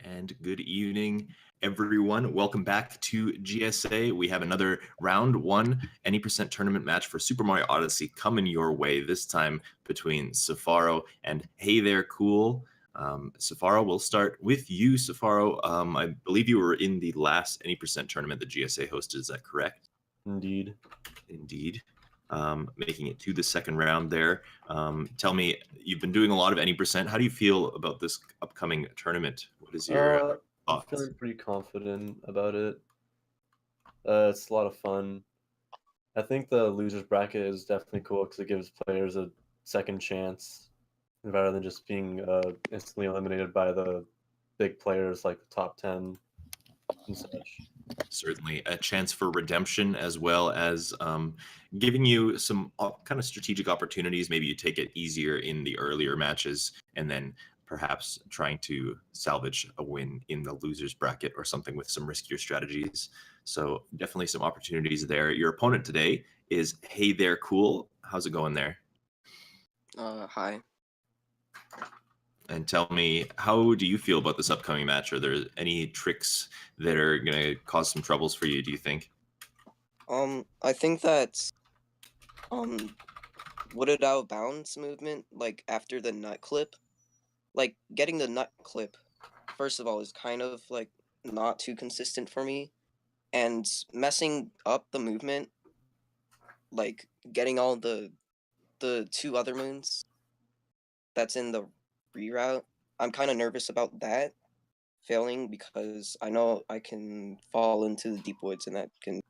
And good evening, everyone. Welcome back to GSA. We have another round one any percent tournament match for Super Mario Odyssey coming your way, this time between Sefaro and Hey There Cool. Sefaro, we'll start with you, Sefaro. I believe you were in the last any percent tournament that GSA hosted. Is that correct? Indeed. Indeed. Making it to the second round there. Tell me, you've been doing a lot of any percent. How do you feel about this upcoming tournament? What is your I'm thoughts? feeling pretty confident about it. It's a lot of fun. I think the losers bracket is definitely cool because it gives players a second chance rather than just being instantly eliminated by the big players like the top 10 and such. Certainly a chance for redemption, as well as giving you some kind of strategic opportunities. Maybe you take it easier in the earlier matches and then perhaps trying to salvage a win in the losers bracket or something with some riskier strategies. So definitely some opportunities there. Your opponent today is Hey There Cool. How's it going there? Hi. And tell me, how do you feel about this upcoming match? Are there any tricks that are going to cause some troubles for you, do you think? I think that, would it out of bounds movement, like, after the nut clip? Like, getting the nut clip, first of all, is kind of, like, not too consistent for me. And messing up the movement, like, getting all the two other moons that's in the reroute, I'm kind of nervous about that failing because I know I can fall into the deep woods and that can,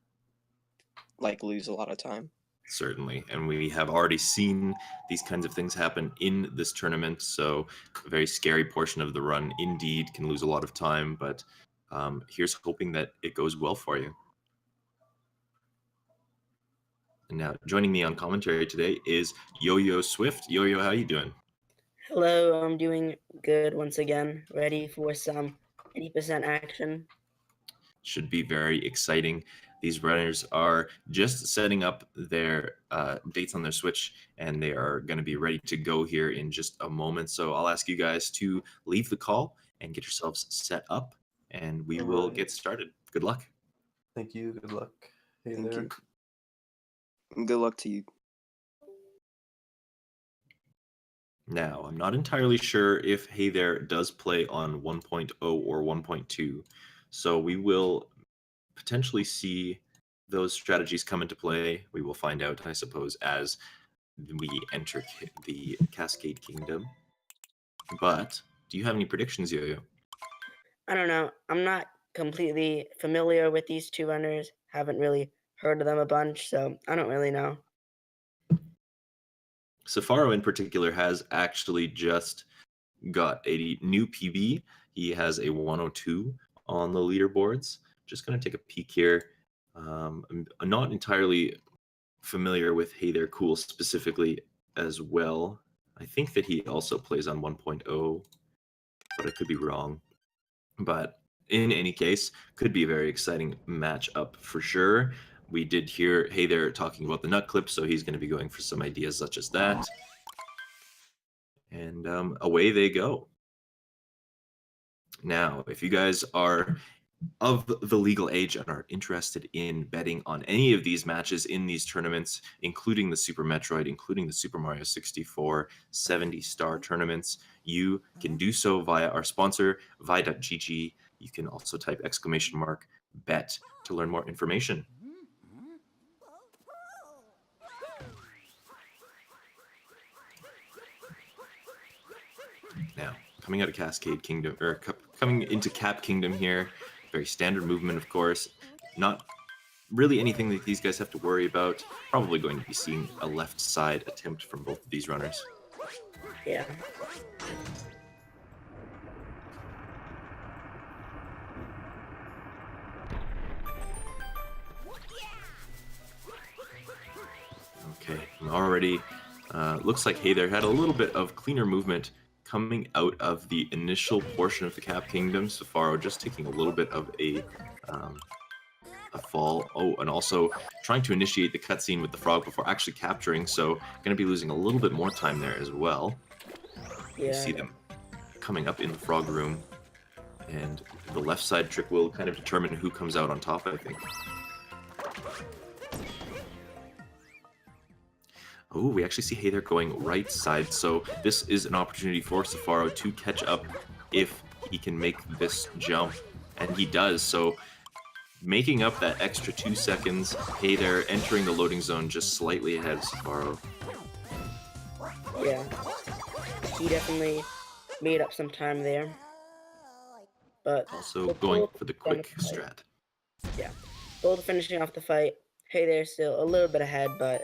like, lose a lot of time. Certainly, and we have already seen these kinds of things happen in this tournament, so a very scary portion of the run indeed can lose a lot of time, but here's hoping that it goes well for you. And now joining me on commentary today is Yo-Yo Swift. Yo-Yo, how you doing? Hello, I'm doing good once again, ready for some 80% action. Should be very exciting. These runners are just setting up their dates on their Switch, and they are going to be ready to go here in just a moment. So I'll ask you guys to leave the call and get yourselves set up, and we will get started. Good luck. Thank you. Good luck. Hey Thank there. you. And good luck to you. Now, I'm not entirely sure if Hey There does play on 1.0 or 1.2, so we will potentially see those strategies come into play. We will find out, I suppose, as we enter the Cascade Kingdom. But do you have any predictions, Yo-Yo? I don't know. I'm not completely familiar with these two runners. Haven't really heard of them a bunch, so I don't really know. Sefaro in particular has actually just got a new PB. He has a 102 on the leaderboards. Just going to take a peek here. I'm not entirely familiar with Hey There Cool specifically as well. I think that he also plays on 1.0, but I could be wrong. But in any case, could be a very exciting matchup for sure. We did hear Hey There talking about the nut clip, so he's going to be going for some ideas such as that. And away they go. Now, if you guys are of the legal age and are interested in betting on any of these matches in these tournaments, including the Super Metroid, including the Super Mario 64 70-star tournaments, you can do so via our sponsor, vi.gg. You can also type !bet to learn more information. Now, coming out of Cascade Kingdom, or coming into Cap Kingdom here, very standard movement, of course. Not really anything that these guys have to worry about. Probably going to be seeing a left side attempt from both of these runners. Yeah. Okay, already looks like Hey There had a little bit of cleaner movement coming out of the initial portion of the Cap Kingdom. Sefaro just taking a little bit of a fall. Oh, and also trying to initiate the cutscene with the frog before actually capturing, so going to be losing a little bit more time there as well. Yeah. You see them coming up in the frog room And the left side trick will kind of determine who comes out on top, I think. Oh, we actually see Hey There going right side, so this is an opportunity for Sefaro to catch up if he can make this jump, and he does, so making up that extra 2 seconds. Hey There entering the loading zone just slightly ahead of Sefaro. Yeah, he definitely made up some time there. But Also going for the quick strat. Yeah, both finishing off the fight. Hey There still a little bit ahead, but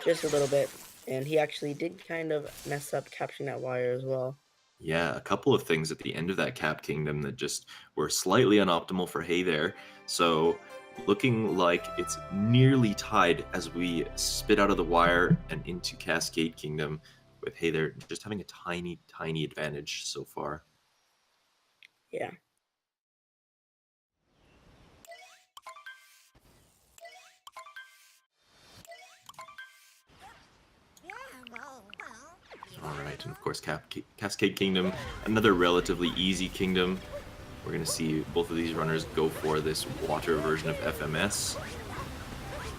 just a little bit. And he actually did kind of mess up capturing that wire as well. Yeah, a couple of things at the end of that Cap Kingdom that just were slightly unoptimal for Hey There. So looking like it's nearly tied as we spit out of the wire and into Cascade Kingdom, with Hey There just having a tiny, tiny advantage so far. Yeah. Alright, and of course Cascade Kingdom, another relatively easy kingdom. We're going to see both of these runners go for this water version of FMS.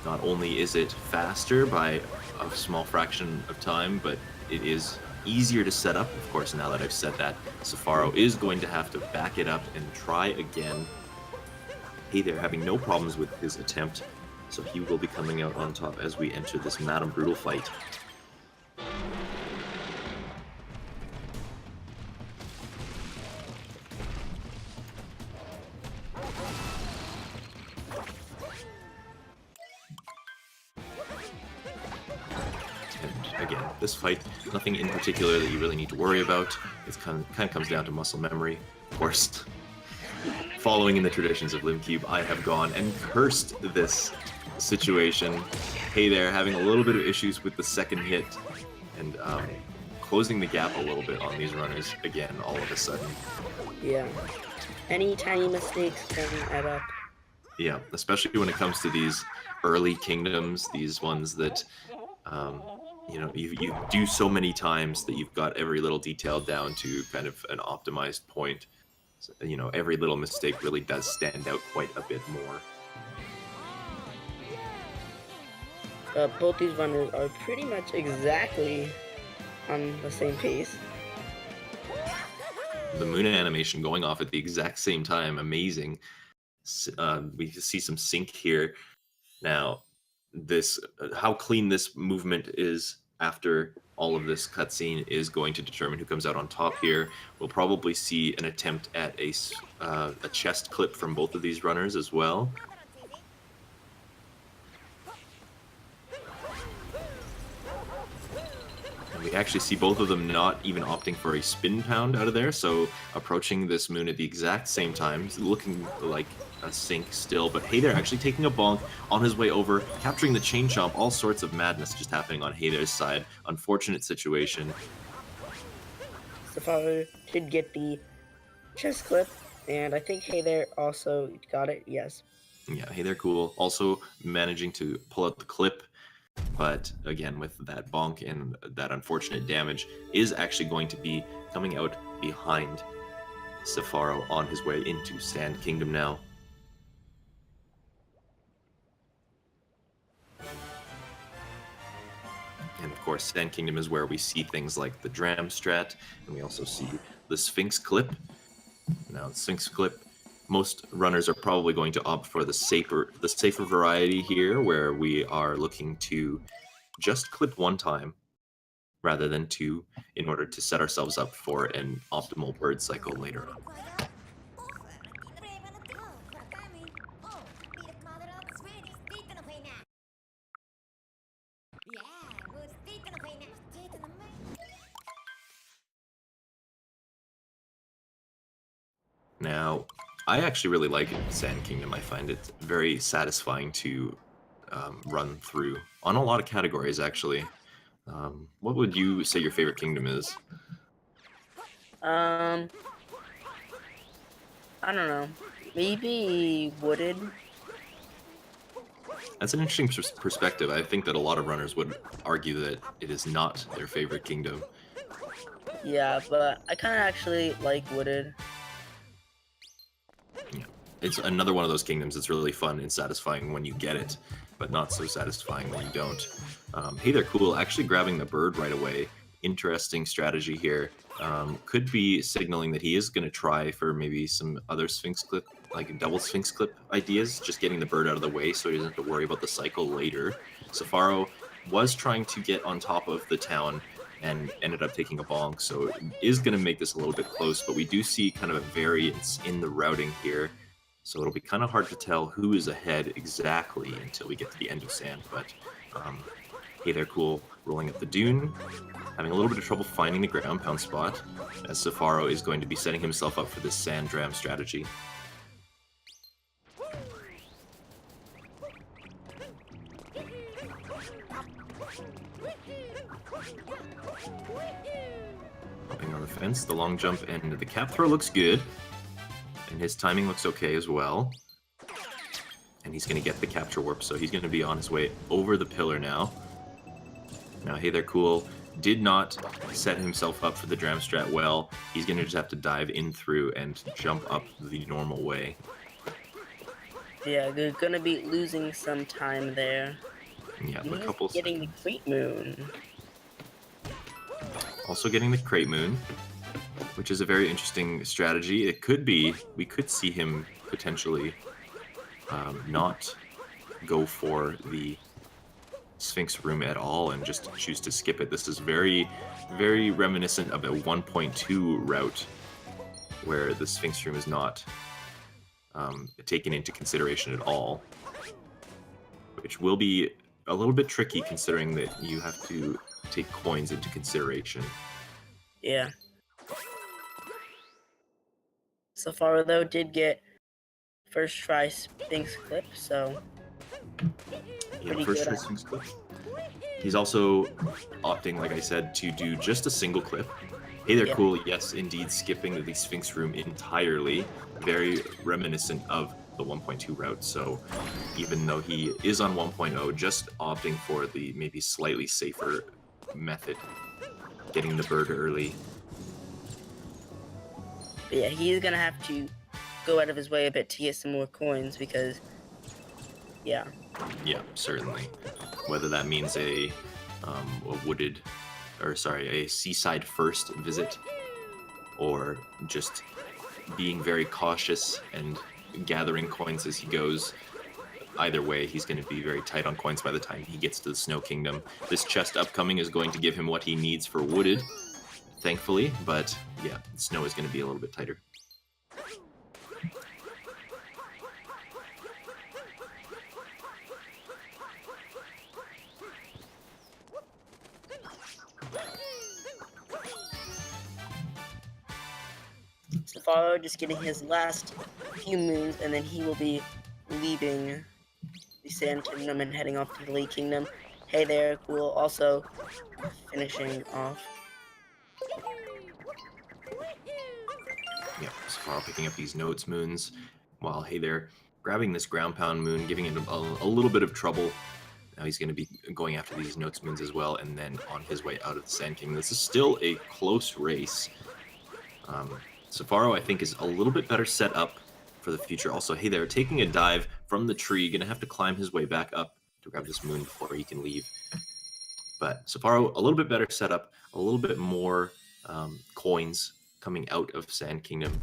Not only is it faster by a small fraction of time, but it is easier to set up. Of course, now that I've said that, Sefaro is going to have to back it up and try again. Hey There having no problems with his attempt, so he will be coming out on top as we enter this Madame Brutal fight. Again, this fight, nothing in particular that you really need to worry about. It kind of comes down to muscle memory. Of course, following in the traditions of Limcube, I have gone and cursed this situation. Hey There having a little bit of issues with the second hit and closing the gap a little bit on these runners again all of a sudden. Yeah. Any tiny mistakes can add up. Yeah, especially when it comes to these early kingdoms, these ones that you know, you do so many times that you've got every little detail down to kind of an optimized point. So, you know, every little mistake really does stand out quite a bit more. Both these runners are pretty much exactly on the same pace. The moon animation going off at the exact same time, amazing. We see some sync here. Now, this how clean this movement is after all of this cutscene is going to determine who comes out on top here. We'll probably see an attempt at a chest clip from both of these runners as well. And we actually see both of them not even opting for a spin pound out of there, so approaching this moon at the exact same time, looking like a sync still, but Hey There actually taking a bonk on his way over, capturing the chain chomp, all sorts of madness just happening on Hey There's side. Unfortunate situation. Sefaro did get the chest clip, and I think Hey There also got it, yes. Yeah, Hey There cool. Also managing to pull out the clip, but again, with that bonk and that unfortunate damage, is actually going to be coming out behind Sefaro on his way into Sand Kingdom now. And of course, Sand Kingdom is where we see things like the Dram strat, and we also see the Sphinx clip. Now, the Sphinx clip, most runners are probably going to opt for the safer variety here, where we are looking to just clip one time rather than two in order to set ourselves up for an optimal bird cycle later on. Now, I actually really like Sand Kingdom. I find it very satisfying to run through on a lot of categories, actually. What would you say your favorite kingdom is? I don't know. Maybe Wooded? That's an interesting perspective. I think that a lot of runners would argue that it is not their favorite kingdom. Yeah, but I kind of actually like Wooded. it's another one of those kingdoms that's really fun and satisfying when you get it, but not so satisfying when you don't. Hey there, cool. Actually grabbing the bird right away. Interesting strategy here. Could be signaling that he is going to try for maybe some other Sphinx clip, like double Sphinx clip ideas, just getting the bird out of the way so he doesn't have to worry about the cycle later. Sefaro was trying to get on top of the town and ended up taking a bonk, so it is going to make this a little bit close, but we do see kind of a variance in the routing here, so it'll be kind of hard to tell who is ahead exactly until we get to the end of sand. But hey there, cool, rolling up the dune, having a little bit of trouble finding the ground pound spot, as Sefaro is going to be setting himself up for this sand dram strategy. Hopping on the fence, the long jump and the cap throw looks good, and his timing looks okay as well. And he's going to get the capture warp, so he's going to be on his way over the pillar now. Now, hey there, cool. Did not set himself up for the dram strat well. He's going to just have to dive in through and jump up the normal way. Yeah, they're going to be losing some time there. Yeah, He's a couple getting the Crate Moon. Also getting the Crate Moon, which is a very interesting strategy. It could be, we could see him potentially not go for the Sphinx room at all and just choose to skip it. This is very, very reminiscent of a 1.2 route where the Sphinx room is not taken into consideration at all, which will be a little bit tricky considering that you have to take coins into consideration. Yeah. Sefaro, though, did get first try Sphinx clip, so Yeah, pretty first good try Sphinx clip. He's also opting, like I said, to do just a single clip. Hey there, Yeah. cool. Yes, indeed, skipping the Sphinx room entirely. Very reminiscent of the 1.2 route. So even though he is on 1.0, just opting for the maybe slightly safer method, getting the bird early. But yeah, he's gonna have to go out of his way a bit to get some more coins because, yeah. Yeah, certainly. Whether that means a wooded, or sorry, a seaside first visit, or just being very cautious and gathering coins as he goes. Either way, he's going to be very tight on coins by the time he gets to the Snow Kingdom. This chest upcoming is going to give him what he needs for wooded, thankfully, but yeah, snow is going to be a little bit tighter. Sefaro just getting his last few moons, and then he will be leaving the Sand Kingdom and heading off to the Lake Kingdom. Hey there, cool. Also finishing off. Yeah, Sefaro picking up these notes moons, while hey there, grabbing this ground pound moon, giving it a little bit of trouble. Now he's going to be going after these notes moons as well, and then on his way out of the Sand Kingdom. This is still a close race. Sefaro, I think, is a little bit better set up for the future. Also, hey there, taking a dive from the tree, going to have to climb his way back up to grab this moon before he can leave. But Sefaro, a little bit better set up, a little bit more coins coming out of Sand Kingdom.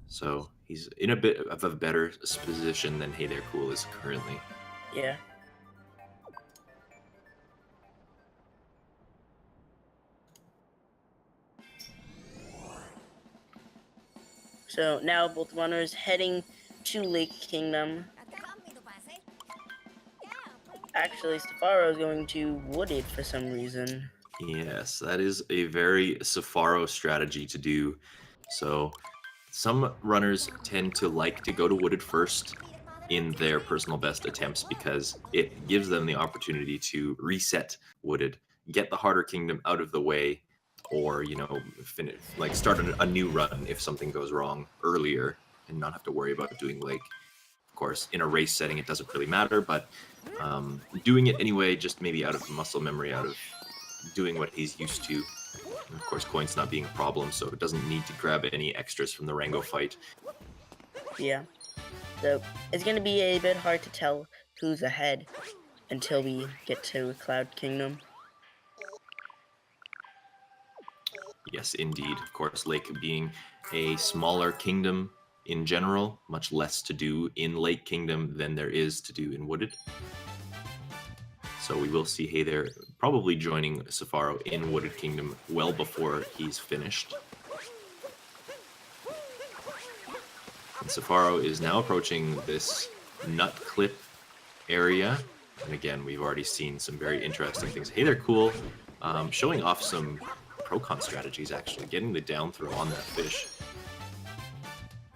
So he's in a bit of a better position than Hey There Cool is currently. Yeah. So now both runners heading to Lake Kingdom. Actually, Sefaro is going to Wooded for some reason. Yes, that is a very Sefaro strategy to do. So some runners tend to like to go to Wooded first in their personal best attempts because it gives them the opportunity to reset Wooded, get the harder kingdom out of the way, or, you know, finish, like start a new run if something goes wrong earlier and not have to worry about doing Lake. Of course, in a race setting, it doesn't really matter, but doing it anyway, just maybe out of muscle memory, out of doing what he's used to. And of course, coins not being a problem, so it doesn't need to grab any extras from the Rango fight. Yeah. So it's going to be a bit hard to tell who's ahead until we get to Cloud Kingdom. Yes, indeed. Of course, Lake being a smaller kingdom in general, much less to do in Lake Kingdom than there is to do in Wooded. So we will see Hey There probably joining Sefaro in Wooded Kingdom well before he's finished. And Sefaro is now approaching this nut clip area. And again, we've already seen some very interesting things. Hey There Cool, showing off some pro-con strategies, actually, getting the down throw on that fish.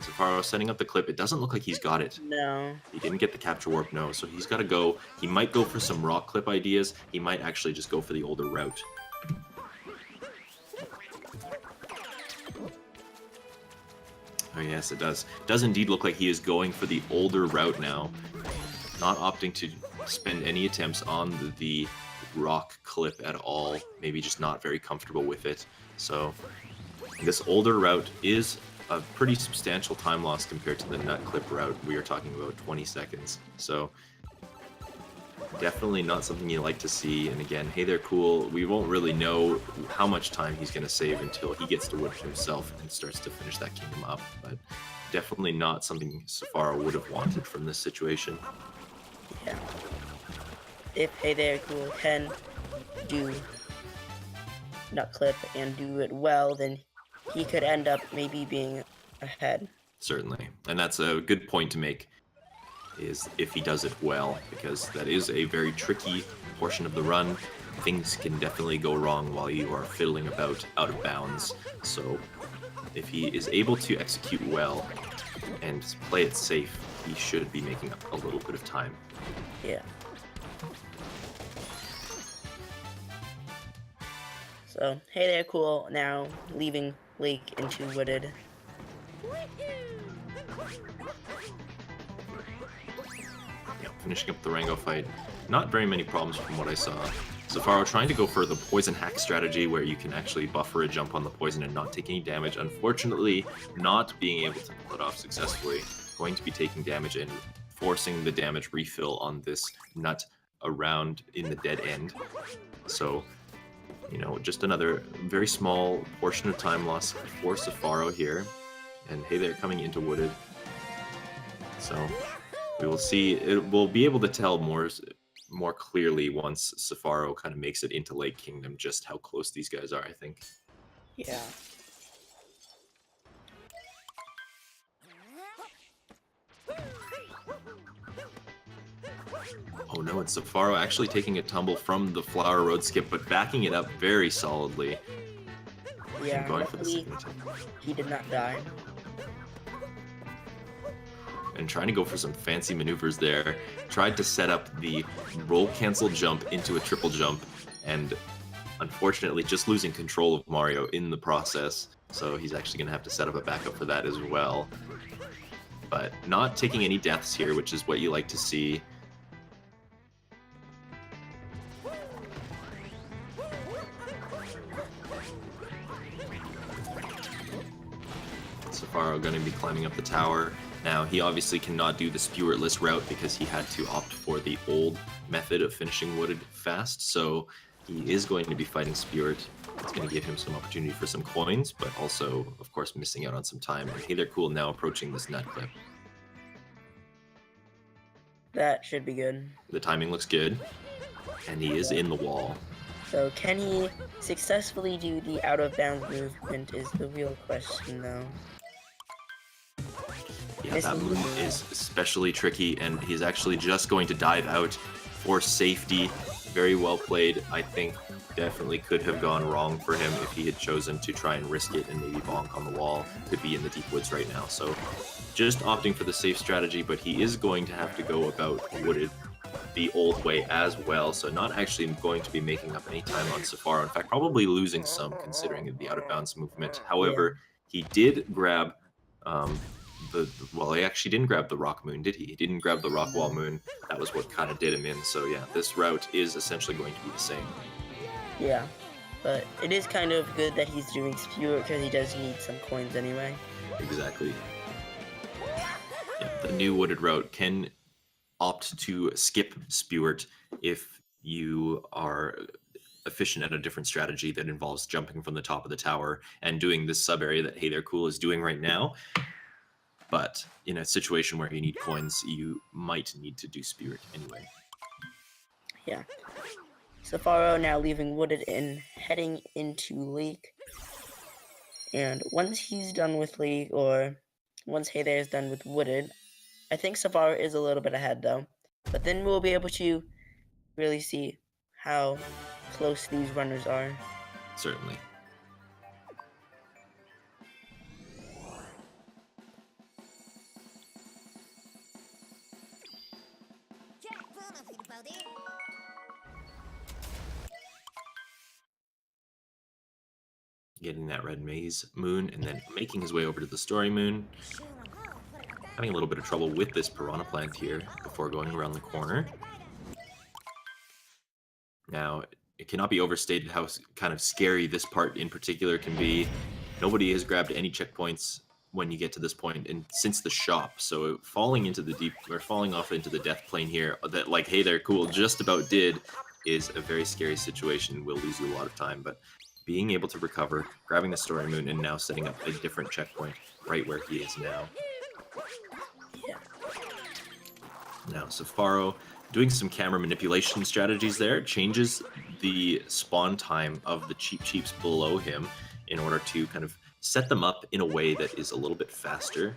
Sefaro setting up the clip. It doesn't look like he's got it. No. He didn't get the capture warp, no, so he's got to go. He might go for some rock clip ideas. He might actually just go for the older route. Oh yes, it does. It does indeed look like he is going for the older route now. Not opting to spend any attempts on the rock clip at all. Maybe just not very comfortable with it. So this older route is a pretty substantial time loss compared to the nut clip route. We are talking about 20 seconds. So definitely not something you like to see. And again, Hey There Cool, we won't really know how much time he's going to save until he gets to Wood himself and starts to finish that kingdom up. But definitely not something Sefaro would have wanted from this situation. Yeah. If Hey There Cool can do nut clip and do it well, then he could end up maybe being ahead. Certainly. And that's a good point to make, is if he does it well, because that is a very tricky portion of the run. Things can definitely go wrong while you are fiddling about out of bounds. So if he is able to execute well and play it safe, he should be making up a little bit of time. Yeah. So, Hey There Cool now leaving Lake into Wooded. Yeah, finishing up the Rango fight. Not very many problems from what I saw. Sefaro trying to go for the poison hack strategy where you can actually buffer a jump on the poison and not take any damage. Unfortunately, not being able to pull it off successfully. Going to be taking damage and forcing the damage refill on this nut around in the dead end. So, you know, just another very small portion of time loss for Sefaro here. And Hey There coming into Wooded. So we will see. We'll be able to tell more clearly once Sefaro kind of makes it into Lake Kingdom just how close these guys are, I think. Yeah. Oh no, it's Sefaro actually taking a tumble from the Flower Road skip, but backing it up very solidly. Yeah, Going for the luckily, second attempt. he did not die. And trying to go for some fancy maneuvers there. Tried to set up the roll cancel jump into a triple jump, and unfortunately just losing control of Mario in the process. So he's actually going to have to set up a backup for that as well. But not taking any deaths here, which is what you like to see. Sefaro going to be climbing up the tower. Now, he obviously cannot do the Spewertless route because he had to opt for the old method of finishing Wooded fast, so he is going to be fighting Spewert. It's going to give him some opportunity for some coins, but also, of course, missing out on some time. And Hey There Cool now approaching this nut clip. That should be good. The timing looks good, and he is in the wall. So can he successfully do the out of bounds movement is the real question though. Yeah, that move is especially tricky, and he's actually just going to dive out for safety. Very well played. I think definitely could have gone wrong for him if he had chosen to try and risk it and maybe bonk on the wall. Could be in the deep woods right now. So just opting for the safe strategy, but he is going to have to go about Wooded the old way as well. So not actually going to be making up any time on Sefaro. In fact, probably losing some considering the out of bounds movement. However, he did grab well, he actually didn't grab the rock moon, did he? He didn't grab the rock wall moon. That was what kind of did him in. So yeah, this route is essentially going to be the same. Yeah, but it is kind of good that he's doing Spewer because he does need some coins anyway. Exactly. Yeah, the new wooded route can opt to skip Spewart if you are efficient at a different strategy that involves jumping from the top of the tower and doing this sub area that Hey There Cool is doing right now. But in a situation where you need coins, you might need to do Spewart anyway. Yeah. Sefaro now leaving wooded and heading into lake. And once he's done with lake, or once Hey There is done with wooded, I think Sefaro is a little bit ahead though. But then we'll be able to really see how close these runners are. Certainly. Getting that red maze moon and then making his way over to the story moon. Having a little bit of trouble with this piranha plant here before going around the corner. Now, it cannot be overstated how kind of scary this part in particular can be. Nobody has grabbed any checkpoints when you get to this point and since the shop. So falling into the deep, or falling off into the death plane here that like Hey There Cool just about did is a very scary situation. Will lose you a lot of time, but being able to recover, grabbing the story moon, and now setting up a different checkpoint right where he is now. Yeah. Now, Sefaro doing some camera manipulation strategies there, changes the spawn time of the Cheep Cheeps below him in order to kind of set them up in a way that is a little bit faster.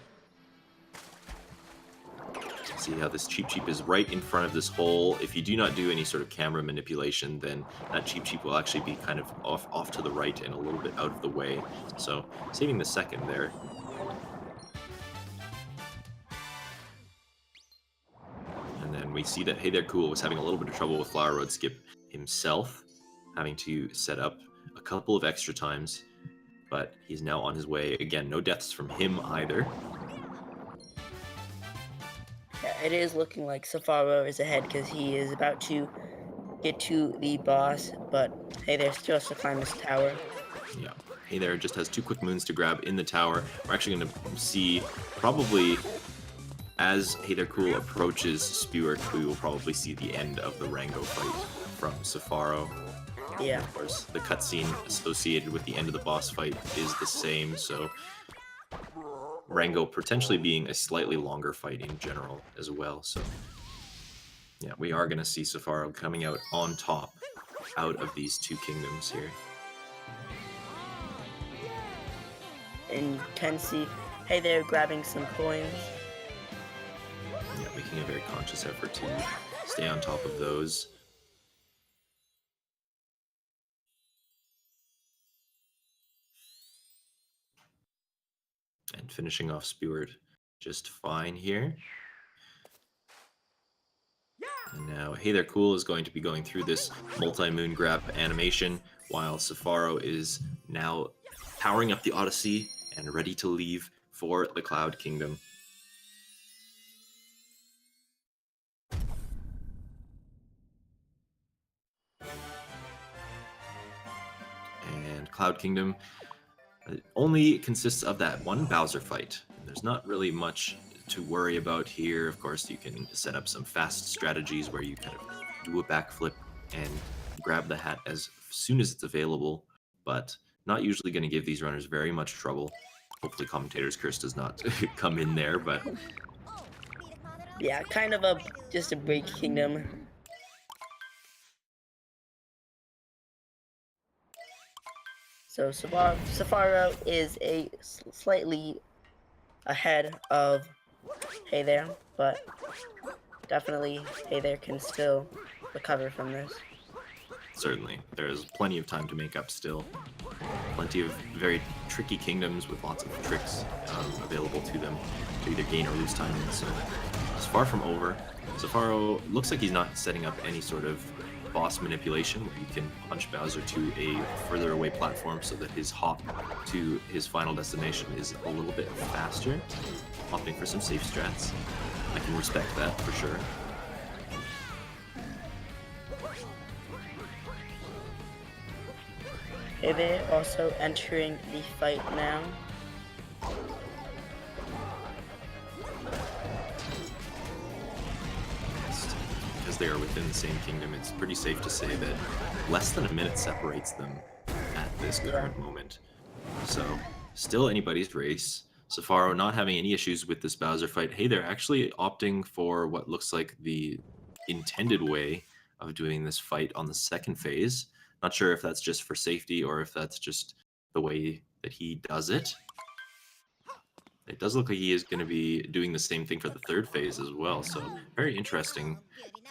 See how this Cheep Cheep is right in front of this hole. If you do not do any sort of camera manipulation, then that Cheep Cheep will actually be kind of off to the right and a little bit out of the way. So saving the second there. And then we see that Hey There Cool was having a little bit of trouble with Flower Road Skip himself, having to set up a couple of extra times, but he's now on his way. Again, no deaths from him either. Yeah, it is looking like Sefaro is ahead because he is about to get to the boss, but Hey There still has to climb this tower. Yeah, Hey There just has 2 quick moons to grab in the tower. We're actually going to see probably as Hey There Cool approaches Spewart, we will probably see the end of the Rango fight from Sefaro. Yeah. Of course, the cutscene associated with the end of the boss fight is the same, so Rango potentially being a slightly longer fight in general as well. So yeah, we are going to see Sefaro coming out on top out of these 2 kingdoms here. And you can see Hey There grabbing some coins. Yeah, making a very conscious effort to stay on top of those. And finishing off Spewart just fine here. And now Hey There Cool is going to be going through this multi-moon grab animation while Sefaro is now powering up the Odyssey and ready to leave for the Cloud Kingdom. And Cloud Kingdom only consists of that one Bowser fight. There's not really much to worry about here. Of course, you can set up some fast strategies where you kind of do a backflip and grab the hat as soon as it's available, but not usually going to give these runners very much trouble. Hopefully Commentator's Curse does not come in there, but Yeah, kind of just a break kingdom. So Sefaro is slightly ahead of Hey There, but definitely Hey There can still recover from this. certainly there's plenty of time to make up still. Plenty of very tricky kingdoms with lots of tricks available to them to either gain or lose time. So it's far from over. Sefaro looks like he's not setting up any sort of boss manipulation where you can punch Bowser to a further away platform so that his hop to his final destination is a little bit faster. Opting for some safe strats. I can respect that for sure. Hey There also entering the fight now. because they are within the same kingdom, it's pretty safe to say that less than a minute separates them at this current moment. So, still anybody's race. Sefaro not having any issues with this Bowser fight. Hey, they're actually opting for what looks like the intended way of doing this fight on the second phase. Not sure if that's just for safety or if that's just the way that he does it. It does look like he is going to be doing the same thing for the third phase as well. So very interesting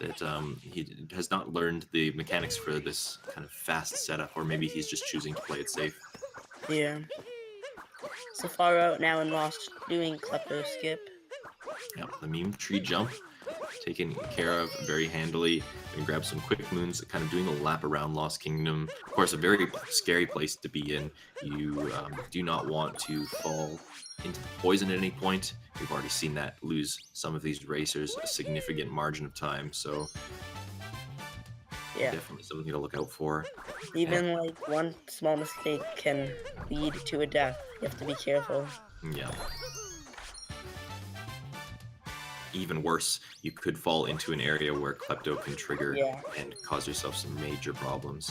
that he has not learned the mechanics for this kind of fast setup, or maybe he's just choosing to play it safe. Yeah. Sefaro now in Lost doing Klepto Skip. Yeah, the meme tree jump taken care of very handily, and grab some quick moons, kind of doing a lap around Lost Kingdom. Of course, a very scary place to be in. You do not want to fall into the poison at any point. We've already seen that lose some of these racers a significant margin of time, so Yeah. definitely something to look out for. Even like one small mistake can lead to a death. You have to be careful. Yeah. Even worse, you could fall into an area where Klepto can trigger and cause yourself some major problems.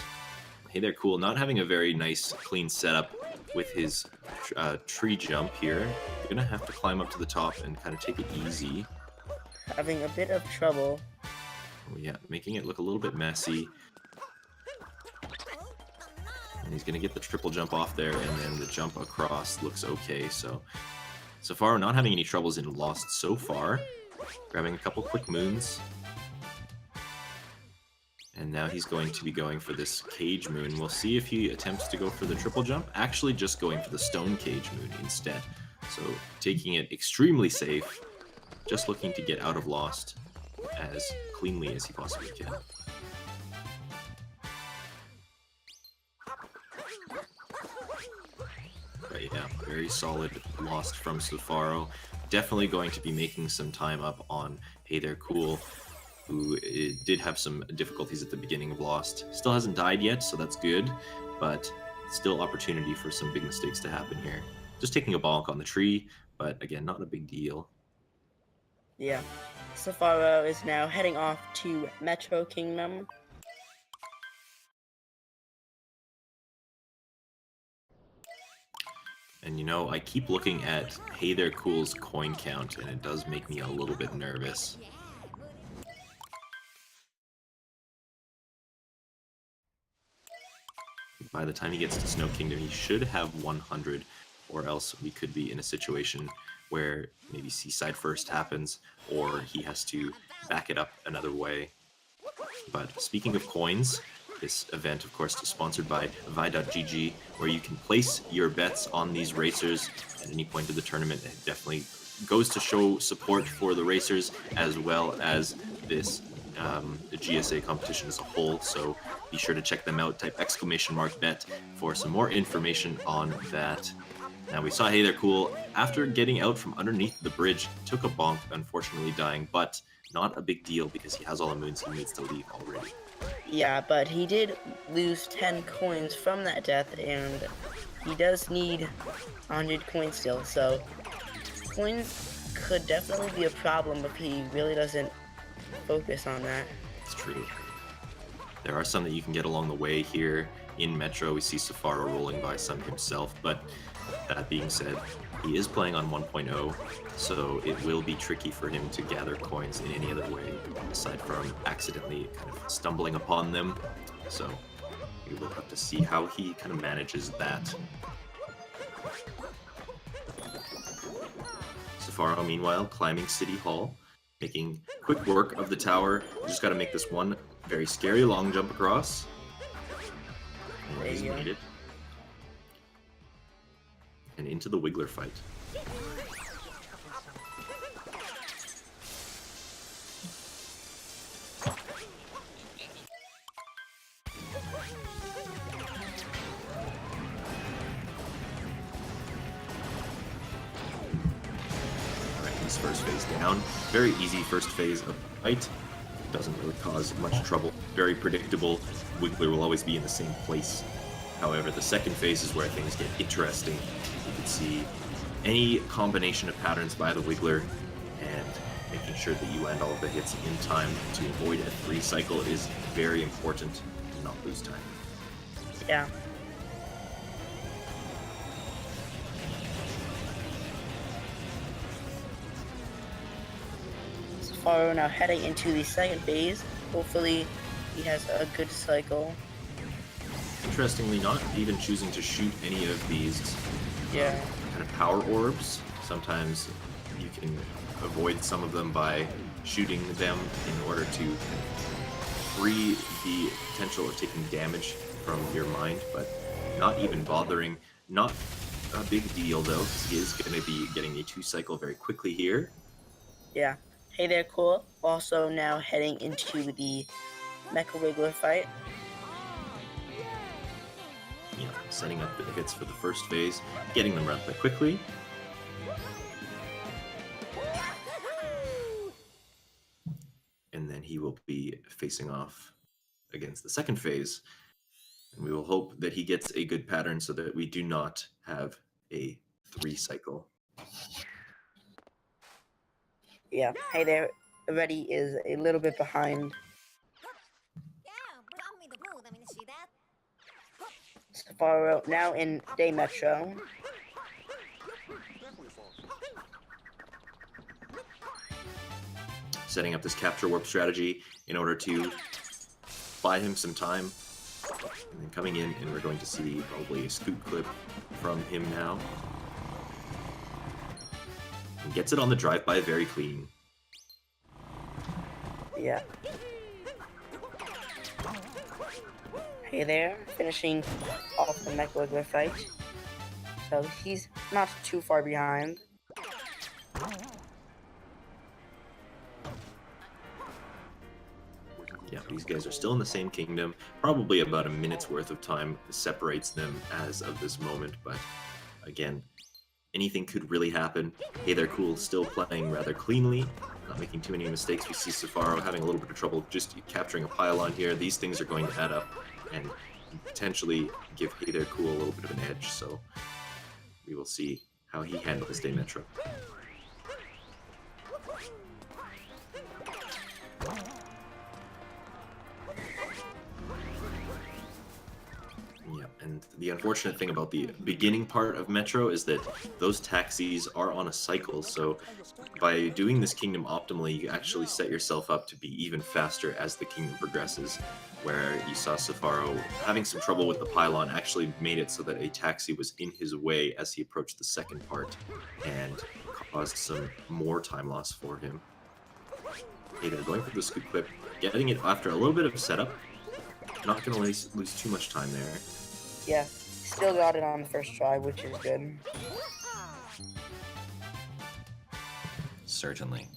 Hey there, Cool. Not having a very nice, clean setup with his tree jump here. You're going to have to climb up to the top and kind of take it easy. Having a bit of trouble. Oh, yeah, making it look a little bit messy. And he's going to get the triple jump off there, and then the jump across looks okay. So Sefaro not having any troubles in Lost so far. Grabbing a couple quick moons. And now he's going to be going for this cage moon. We'll see if he attempts to go for the triple jump. Actually just going for the stone cage moon instead. So taking it extremely safe. Just looking to get out of Lost as cleanly as he possibly can. But yeah, very solid Lost from Sefaro. Definitely going to be making some time up on Hey There Cool, who did have some difficulties at the beginning of Lost. Still hasn't died yet, so that's good, but still opportunity for some big mistakes to happen here. Just taking a bonk on the tree, but again, not a big deal. Yeah. Sefaro is now heading off to Metro Kingdom. And you know, I keep looking at Hey There Cool's coin count, and it does make me a little bit nervous. By the time he gets to Snow Kingdom, he should have 100, or else we could be in a situation where maybe Seaside First happens, or he has to back it up another way. But speaking of coins, this event, of course, is sponsored by Vi.gg, where you can place your bets on these racers at any point of the tournament. It definitely goes to show support for the racers as well as this the GSA competition as a whole. So be sure to check them out. Type !bet for some more information on that. Now we saw Hey There Cool after getting out from underneath the bridge, took a bonk, unfortunately dying, but not a big deal because he has all the moons he needs to leave already. Yeah, but he did lose 10 coins from that death, and he does need 100 coins still, so coins could definitely be a problem if he really doesn't focus on that. It's true. There are some that you can get along the way here. In Metro, we see Sefaro rolling by some himself, but that being said, he is playing on 1.0, so it will be tricky for him to gather coins in any other way, aside from accidentally kind of stumbling upon them. So we will have to see how he kind of manages that. Sefaro, meanwhile, climbing City Hall, making quick work of the tower. Just got to make this one very scary long jump across. And he's made it. And into the Wiggler fight. Alright, this first phase down. Very easy first phase of the fight. Doesn't really cause much trouble. Very predictable. Wiggler will always be in the same place. However, the second phase is where things get interesting. You can see any combination of patterns by the Wiggler, and making sure that you land all of the hits in time to avoid a 3 cycle is very important and not lose time. Yeah. Sefaro now heading into the second phase. Hopefully he has a good cycle. Interestingly, not even choosing to shoot any of these Yeah. kind of power orbs. Sometimes you can avoid some of them by shooting them in order to free the potential of taking damage from your mind, but not even bothering. Not a big deal though, because he is going to be getting a 2 cycle very quickly here. Yeah. Hey there, cool. Also now heading into the Mecha Wiggler fight. Yeah, setting up the hits for the first phase, getting them rather quickly. And then he will be facing off against the second phase. And we will hope that he gets a good pattern so that we do not have a 3 cycle. Yeah. Hey there. Reddy is a little bit behind. Sefaro now in Day Metro. Setting up this capture warp strategy in order to buy him some time. And then coming in, and we're going to see probably a scoop clip from him now. And gets it on the drive-by very clean. Yeah. Hey there, finishing off the Mecha Wiggler fight. So he's not too far behind. Yeah, these guys are still in the same kingdom. Probably about a minute's worth of time separates them as of this moment, but again, anything could really happen. Hey there, cool, still playing rather cleanly, not making too many mistakes. We see Sefaro having a little bit of trouble just capturing a pylon here. These things are going to add up and potentially give Hey there, cool a little bit of an edge, so we will see how he handles Day Metro. Yeah, and the unfortunate thing about the beginning part of Metro is that those taxis are on a cycle, so by doing this kingdom optimally, you actually set yourself up to be even faster as the kingdom progresses, where you saw Sefaro having some trouble with the pylon actually made it so that a taxi was in his way as he approached the second part, and caused some more time loss for him. Hey, they're going for the scoop clip, getting it after a little bit of setup. Not going to lose too much time there. Yeah, still got it on the first try, which is good. Certainly.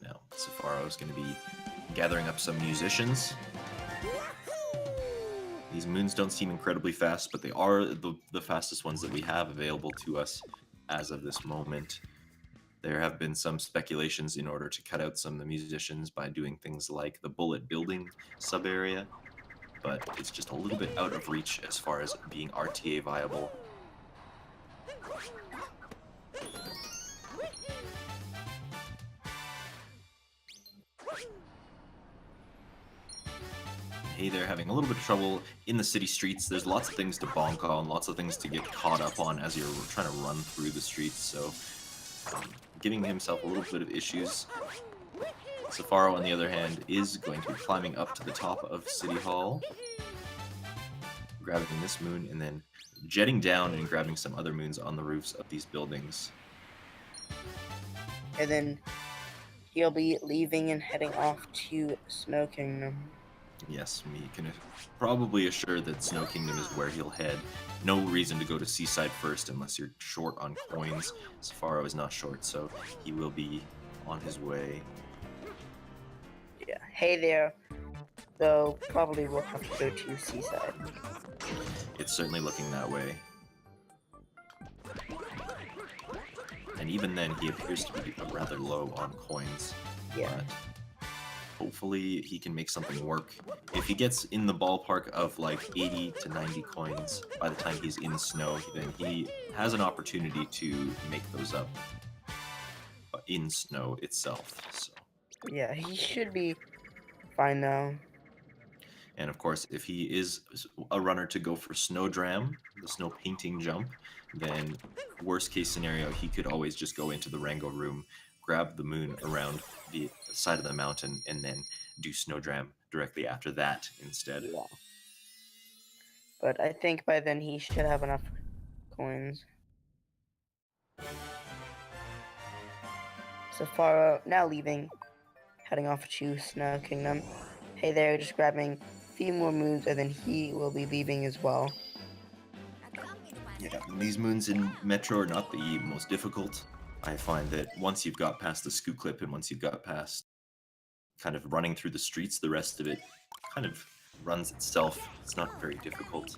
Now, Sefaro is going to be gathering up some musicians. These moons don't seem incredibly fast, but they are the fastest ones that we have available to us as of this moment. There have been some speculations in order to cut out some of the musicians by doing things like the bullet building sub-area, but it's just a little bit out of reach as far as being RTA viable. Hey, they're having a little bit of trouble in the city streets. There's lots of things to bonk on, lots of things to get caught up on as you're trying to run through the streets, so giving himself a little bit of issues. Sefaro, on the other hand, is going to be climbing up to the top of City Hall, grabbing this moon, and then jetting down and grabbing some other moons on the roofs of these buildings. And then he'll be leaving and heading off to Snow Kingdom. Yes, we can probably assure that Snow Kingdom is where he'll head. No reason to go to Seaside first unless you're short on coins. Sefaro is not short, so he will be on his way. Yeah, hey there. Though probably we'll have to go to Seaside. It's certainly looking that way. And even then, he appears to be rather low on coins. Yeah. But Hopefully he can make something work. If he gets in the ballpark of like 80 to 90 coins by the time he's in snow, then he has an opportunity to make those up in snow itself. So. Yeah, he should be fine now. And of course, if he is a runner to go for snow dram, the snow painting jump, then worst case scenario, he could always just go into the Rango room, grab the moon around the side of the mountain, and then do snow dram directly after that instead. Yeah. But I think by then he should have enough coins. Sefaro now leaving, heading off to Snow Kingdom. Hey there, just grabbing a few more moons, and then he will be leaving as well. Yeah, these moons in Metro are not the most difficult. I find that once you've got past the scoot clip and once you've got past kind of running through the streets, the rest of it kind of runs itself. It's not very difficult.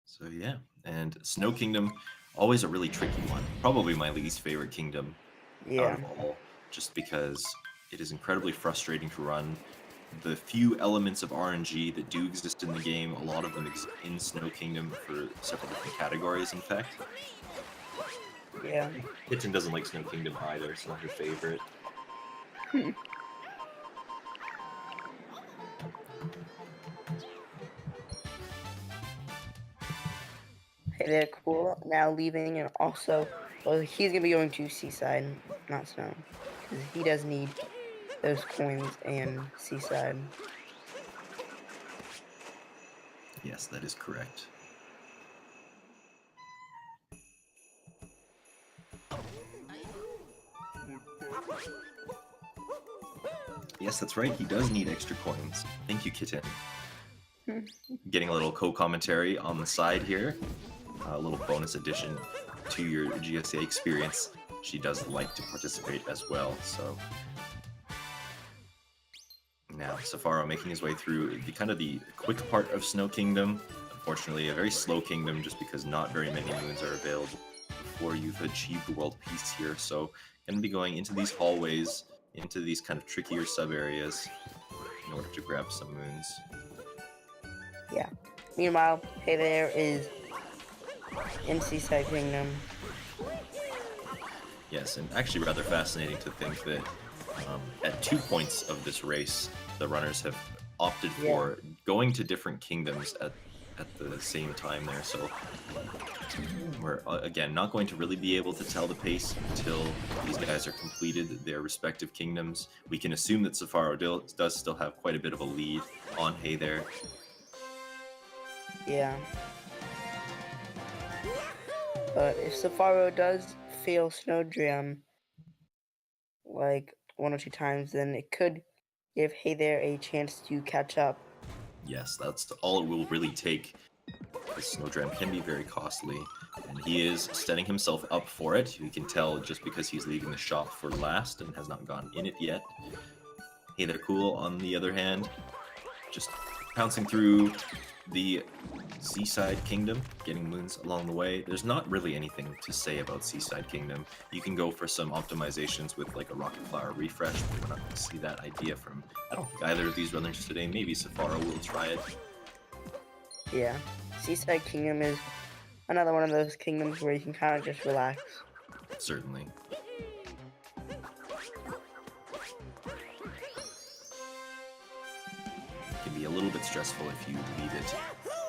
So yeah, and Snow Kingdom, always a really tricky one. Probably my least favorite kingdom out of all, just because it is incredibly frustrating to run. The few elements of RNG that do exist in the game, a lot of them exist in Snow Kingdom for several different categories, in fact. Yeah. Kitchen doesn't like Snow Kingdom either, it's not her favorite. Hey there, cool. Now leaving, and also, well, he's gonna be going to Seaside, not Snow, because he does need those coins and Seaside. Yes, that is correct. Yes, that's right. He does need extra coins. Thank you, Kitten. Getting a little co-commentary on the side here. A little bonus addition to your GSA experience. She does like to participate as well, so... Now, Sefaro making his way through the kind of the quick part of Snow Kingdom. Unfortunately, a very slow kingdom just because not very many moons are available before you've achieved world peace here. So, going to be going into these hallways, into these kind of trickier sub-areas in order to grab some moons. Yeah. Meanwhile, hey there is in Seaside Kingdom. Yes, and actually rather fascinating to think that at 2 points of this race, the runners have opted for going to different kingdoms at the same time there. So we're, again, not going to really be able to tell the pace until these guys are completed their respective kingdoms. We can assume that Sefaro does still have quite a bit of a lead on Hey there. Yeah. But if Sefaro does fail Snow Dram like 1 or 2 times, then it could give Hey there a chance to catch up. Yes, that's all it will really take. This Snow Dram can be very costly, and he is setting himself up for it. You can tell just because he's leaving the shop for last and has not gone in it yet. Hey there, Cool, on the other hand, just pouncing through the Seaside Kingdom, getting moons along the way. There's not really anything to say about Seaside Kingdom. You can go for some optimizations with like a Rocket Flower refresh, but we're not going to see that idea from, I don't think, either of these runners today. Maybe Sefaro will try it. Yeah. Seaside Kingdom is another one of those kingdoms where you can kind of just relax. Certainly. Can be a little bit stressful if you leave it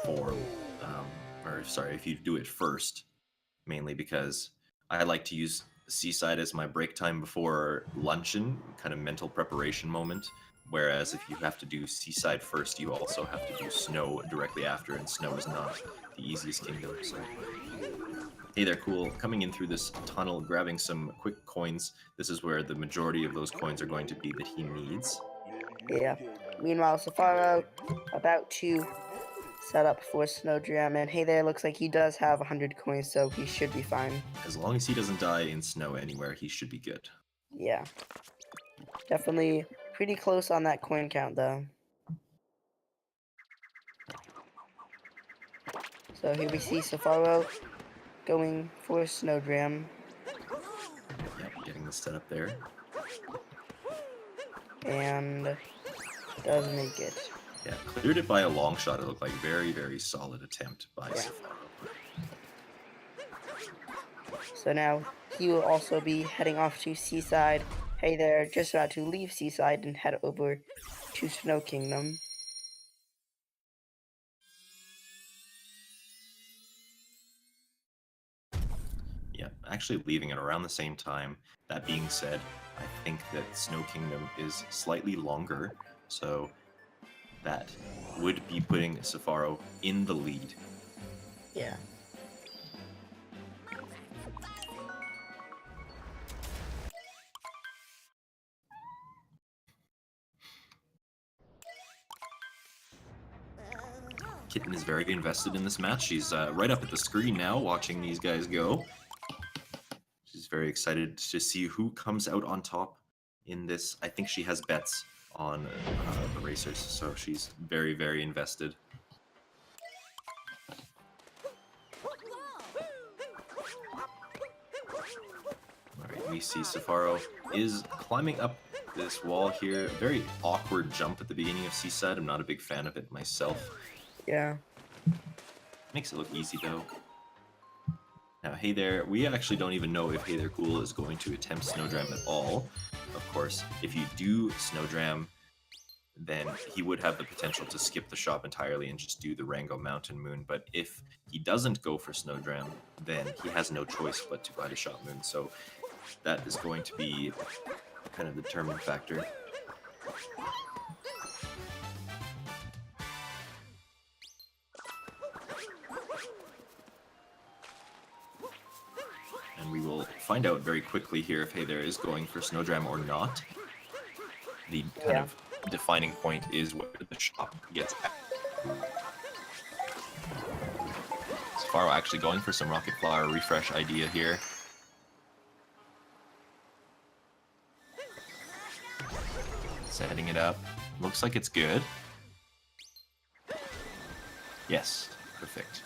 for, if you do it first, mainly because I like to use Seaside as my break time before luncheon, kind of mental preparation moment, whereas if you have to do Seaside first, you also have to do Snow directly after, and Snow is not the easiest kingdom, so... Hey there, Cool. Coming in through this tunnel, grabbing some quick coins. This is where the majority of those coins are going to be that he needs. Yeah. Meanwhile, Sefaro about to set up for Snow Dram, and hey there, looks like he does have 100 coins, so he should be fine. As long as he doesn't die in snow anywhere, he should be good. Yeah. Definitely pretty close on that coin count, though. So here we see Sefaro going for Snow Dram. setup there. And does make it. Yeah, cleared it by a long shot. It looked like very, very solid attempt by Yeah. Sefaro. So now he will also be heading off to Seaside. Hey there, just about to leave Seaside and head over to Snow Kingdom. Yeah, actually leaving at around the same time. That being said, I think that Snow Kingdom is slightly longer, so that would be putting Sefaro in the lead. Yeah. Kitten is very invested in this match. She's right up at the screen now, watching these guys go. She's very excited to see who comes out on top in this. I think she has bets on the racers, so she's very, very invested. Alright, we see Sefaro is climbing up this wall here. Very awkward jump at the beginning of Seaside. I'm not a big fan of it myself. Yeah. Makes it look easy though. Now, Hey There, we actually don't even know if Hey There Cool is going to attempt Snowdram at all. Of course, if you do Snowdram, then he would have the potential to skip the shop entirely and just do the Rango Mountain Moon. But if he doesn't go for Snowdram, then he has no choice but to buy the Shop Moon. So that is going to be kind of the determining factor. And we will find out very quickly here if Hey There is going for Snowdram or not. The kind of defining point is where the shop gets at. Sefaro actually going for some Rocket Flower refresh idea here. Setting it up. Looks like it's good. Yes, perfect.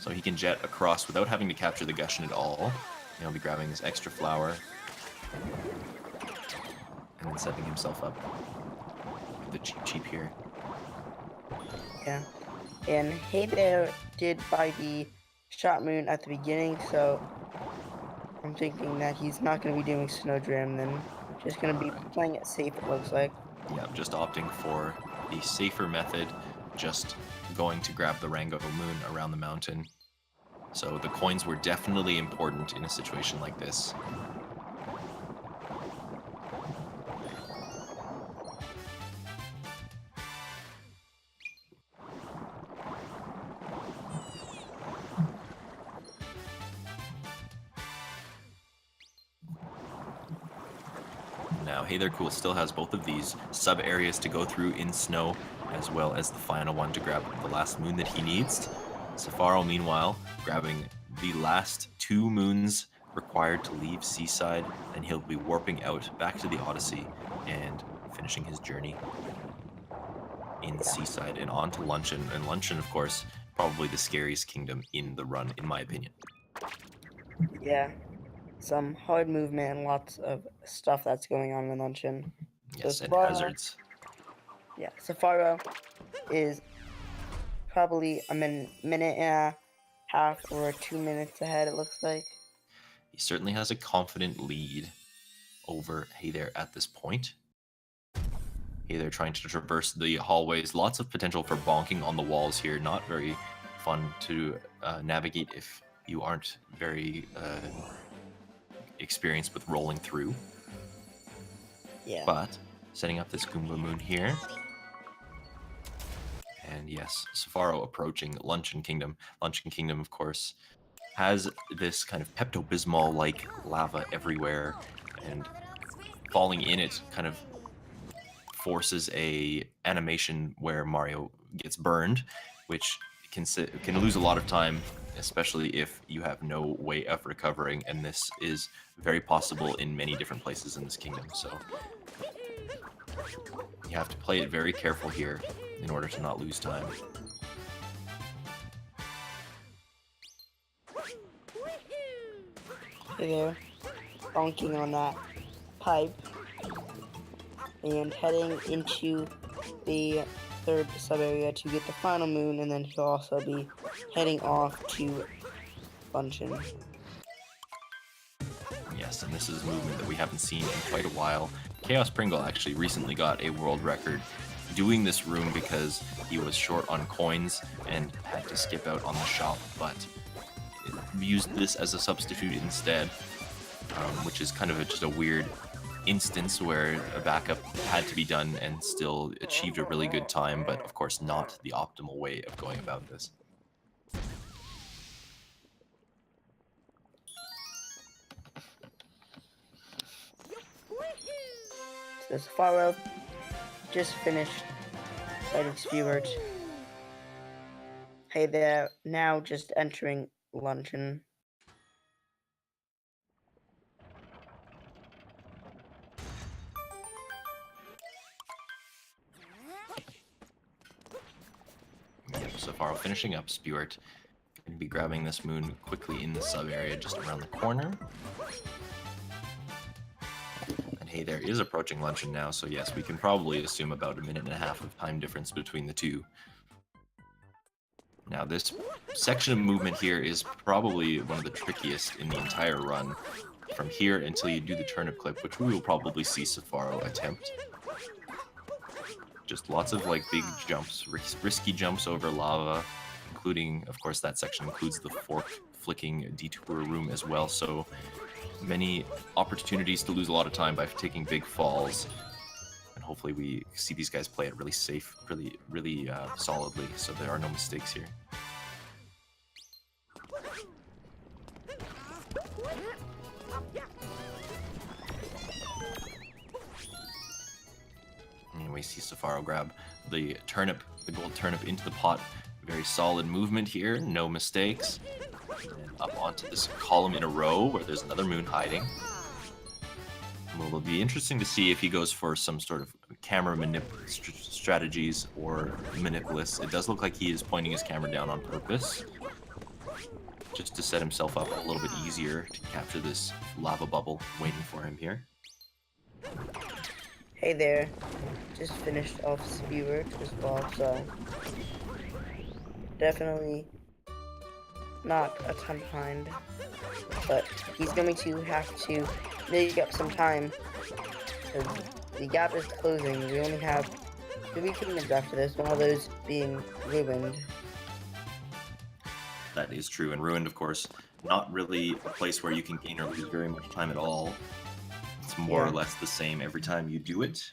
So he can jet across without having to capture the Gushin at all. He'll be grabbing this extra flower. And then setting himself up. The cheap here. Yeah. And Hey There did buy the Shot Moon at the beginning, so I'm thinking that he's not going to be doing Snowdram then. Just going to be playing it safe, it looks like. Yeah, just opting for the safer method, just going to grab the Rango Moon around the mountain. So the coins were definitely important in a situation like this. Now, Hey There Cool still has both of these sub-areas to go through in snow, as well as the final one to grab the last moon that he needs. Sefaro, meanwhile, grabbing the last 2 moons required to leave Seaside, and he'll be warping out back to the Odyssey and finishing his journey in Seaside and on to Luncheon. And Luncheon, of course, probably the scariest kingdom in the run, in my opinion. Yeah. Some hard movement and lots of stuff that's going on in Luncheon. Yes, So and Sefaro- hazards. Yeah, Sefaro is probably a minute and a half or 2 minutes ahead, it looks like. He certainly has a confident lead over Hey There at this point. Hey There trying to traverse the hallways. Lots of potential for bonking on the walls here. Not very fun to navigate if you aren't very experienced with rolling through. Yeah. But setting up this Goomba Moon here. And yes, Sefaro approaching Luncheon Kingdom. Luncheon Kingdom, of course, has this kind of Pepto-Bismol-like lava everywhere, and falling in it kind of forces a animation where Mario gets burned, which can lose a lot of time, especially if you have no way of recovering, and this is very possible in many different places in this kingdom, so you have to play it very careful here in order to not lose time. Hey there. Bonking on that pipe and heading into the third sub area to get the final moon, and then he'll also be heading off to luncheon. Yes, and this is movement that we haven't seen in quite a while. Chaos Pringle actually recently got a world record doing this room because he was short on coins and had to skip out on the shop, but used this as a substitute instead, which is kind of just a weird instance where a backup had to be done and still achieved a really good time, but of course not the optimal way of going about this. So Sefaro just finished fighting Speedrun. Hey there, now just entering luncheon. Yep, Sefaro finishing up Speedrun. Going to be grabbing this moon quickly in the sub area just around the corner. And hey, there is approaching luncheon now, so yes, we can probably assume about 1.5 minutes of time difference between the two. Now this section of movement here is probably one of the trickiest in the entire run. From here until you do the turnip clip, which we will probably see Sefaro attempt. Just lots of like big jumps, risky jumps over lava, including, of course, that section includes the fork flicking detour room as well, so many opportunities to lose a lot of time by taking big falls. And hopefully we see these guys play it really safe, really solidly, so there are no mistakes here. And we see Sefaro grab the turnip, the gold turnip into the pot. Very solid movement here, no mistakes. And up onto this column in a row where there's another moon hiding. Well, it'll be interesting to see if he goes for some sort of camera strategies or manipulous. It does look like he is pointing his camera down on purpose, just to set himself up a little bit easier to capture this lava bubble waiting for him here. Hey there, just finished off Speedrun as well, so definitely not a ton behind, but he's going to have to make up some time because the gap is closing. We only have 3 kingdoms after this, one of those being ruined. That is true, and Ruined, of course, not really a place where you can gain or lose very much time at all. It's more or less the same every time you do it.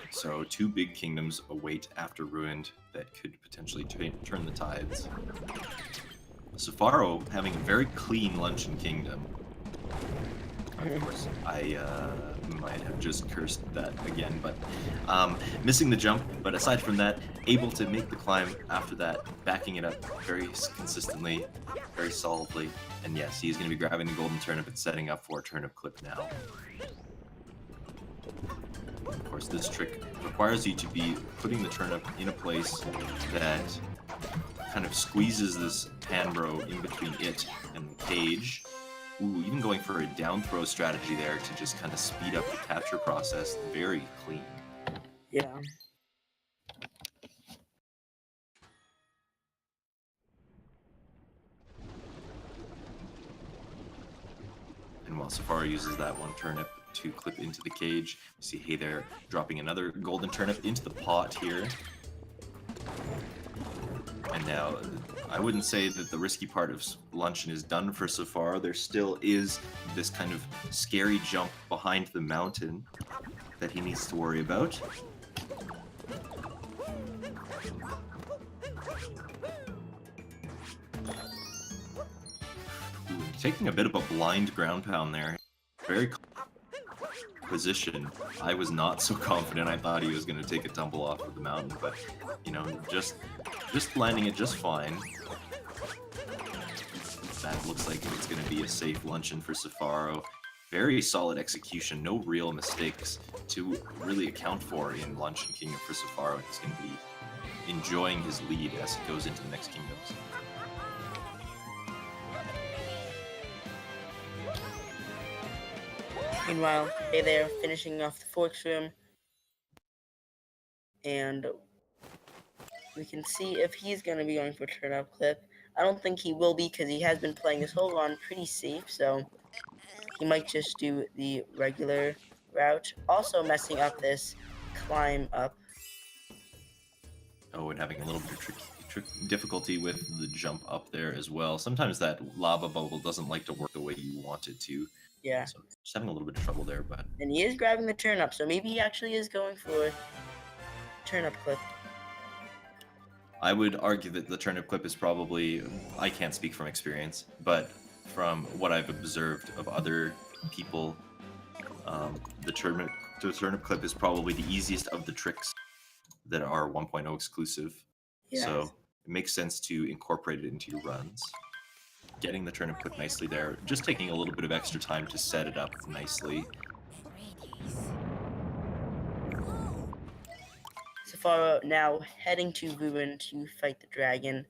So 2 big kingdoms await after Ruined that could potentially turn the tides. Sefaro having a very clean luncheon kingdom. Of course, I might have just cursed that again, but missing the jump. But aside from that, able to make the climb after that, backing it up very consistently, very solidly. And yes, he's going to be grabbing the golden turnip and setting up for a turnip clip now. Of course, this trick requires you to be putting the turnip in a place that kind of squeezes this panbro in between it and the cage. Ooh, even going for a down throw strategy there to just kind of speed up the capture process. Very clean. Yeah. And while Sefaro uses that one turnip to clip into the cage, you see Hey there dropping another golden turnip into the pot here. And now, I wouldn't say that the risky part of luncheon is done for Sefaro. There still is this kind of scary jump behind the mountain that he needs to worry about. Ooh, taking a bit of a blind ground pound there. Very position. I was not so confident. I thought he was going to take a tumble off of the mountain, but you know, just landing it just fine. That looks like it's going to be a safe luncheon for Sefaro. Very solid execution, no real mistakes to really account for in Luncheon Kingdom for Sefaro. He's going to be enjoying his lead as he goes into the next kingdoms. Meanwhile, hey there, finishing off the Forks room. And we can see if he's going to be going for turn-up clip. I don't think he will be because he has been playing this whole run pretty safe, so he might just do the regular route. Also messing up this climb up. Oh, and having a little bit of difficulty with the jump up there as well. Sometimes that lava bubble doesn't like to work the way you want it to. Yeah. So just having a little bit of trouble there, but... And he is grabbing the turn-up, so maybe he actually is going for turn-up clip. I would argue that the turnip clip is probably, I can't speak from experience, but from what I've observed of other people, the turnip clip is probably the easiest of the tricks that are 1.0 exclusive. Yes. So it makes sense to incorporate it into your runs. Getting the turnip clip nicely there, just taking a little bit of extra time to set it up nicely. Sefaro now heading to Ruin to fight the dragon.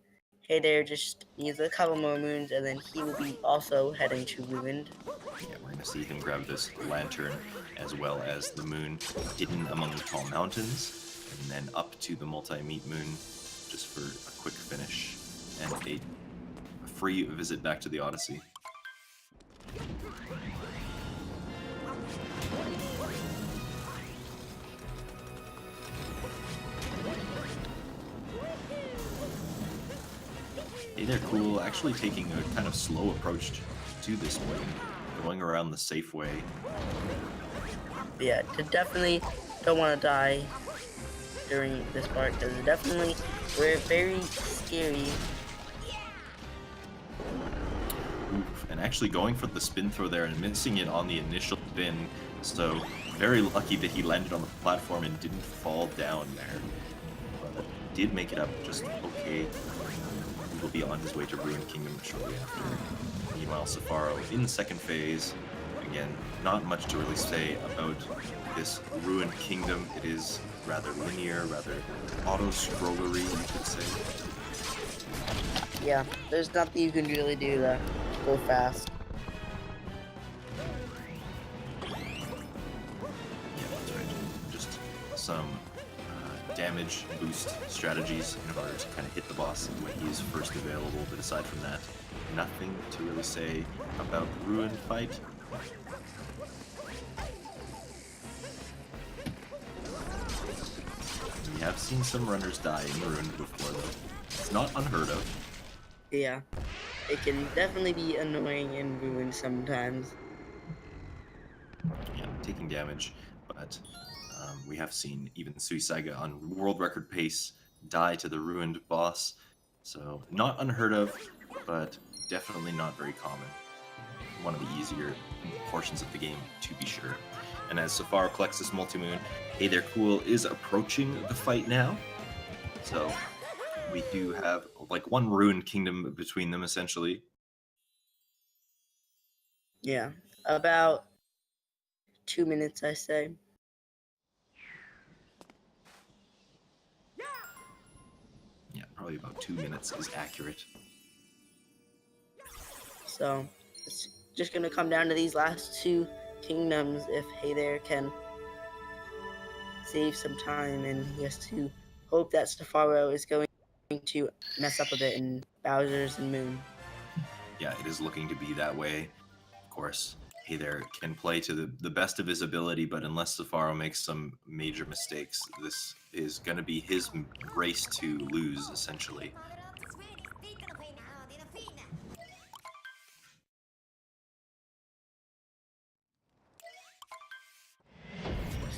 Hey there just needs a couple more moons and then he will be also heading to Ruined. Yeah, we're going to see him grab this lantern as well as the moon hidden among the tall mountains, and then up to the multi-meat moon just for a quick finish and a free visit back to the Odyssey. Hey there, cool. Actually taking a kind of slow approach to this way, going around the safe way. Yeah, definitely don't want to die during this part because definitely we're very scary. Oof, and actually going for the spin throw there and missing it on the initial spin, so very lucky that he landed on the platform and didn't fall down there. But did make it up just okay. He will be on his way to Ruined Kingdom shortly after. Meanwhile, Sefaro in the second phase. Again, not much to really say about this Ruined Kingdom. It is rather linear, rather auto-scrollery, you could say. Yeah, there's nothing you can really do to go fast. Yeah, that's right. Just some damage boost strategies in order to kind of hit the boss when he is first available, but aside from that, nothing to really say about Ruined fight. We have seen some runners die in Ruined before, though. It's not unheard of. Yeah, it can definitely be annoying and ruined sometimes. Yeah, taking damage, but we have seen even Suisaiga on world record pace die to the Ruined boss, so not unheard of, but definitely not very common. One of the easier portions of the game, to be sure. And as Sefaro collects this multi-moon, Hey There Cool is approaching the fight now, so we do have like one Ruined Kingdom between them, essentially. Yeah, about 2 minutes, I say. Yeah, probably about 2 minutes is accurate. So it's just gonna come down to these last two kingdoms if Hey There can save some time, and he has to hope that Sefaro is going to mess up a bit in Bowser's and Moon. Yeah, it is looking to be that way. Of course, Hey There can play to the best of his ability, but unless Sefaro makes some major mistakes, this is going to be his race to lose, essentially.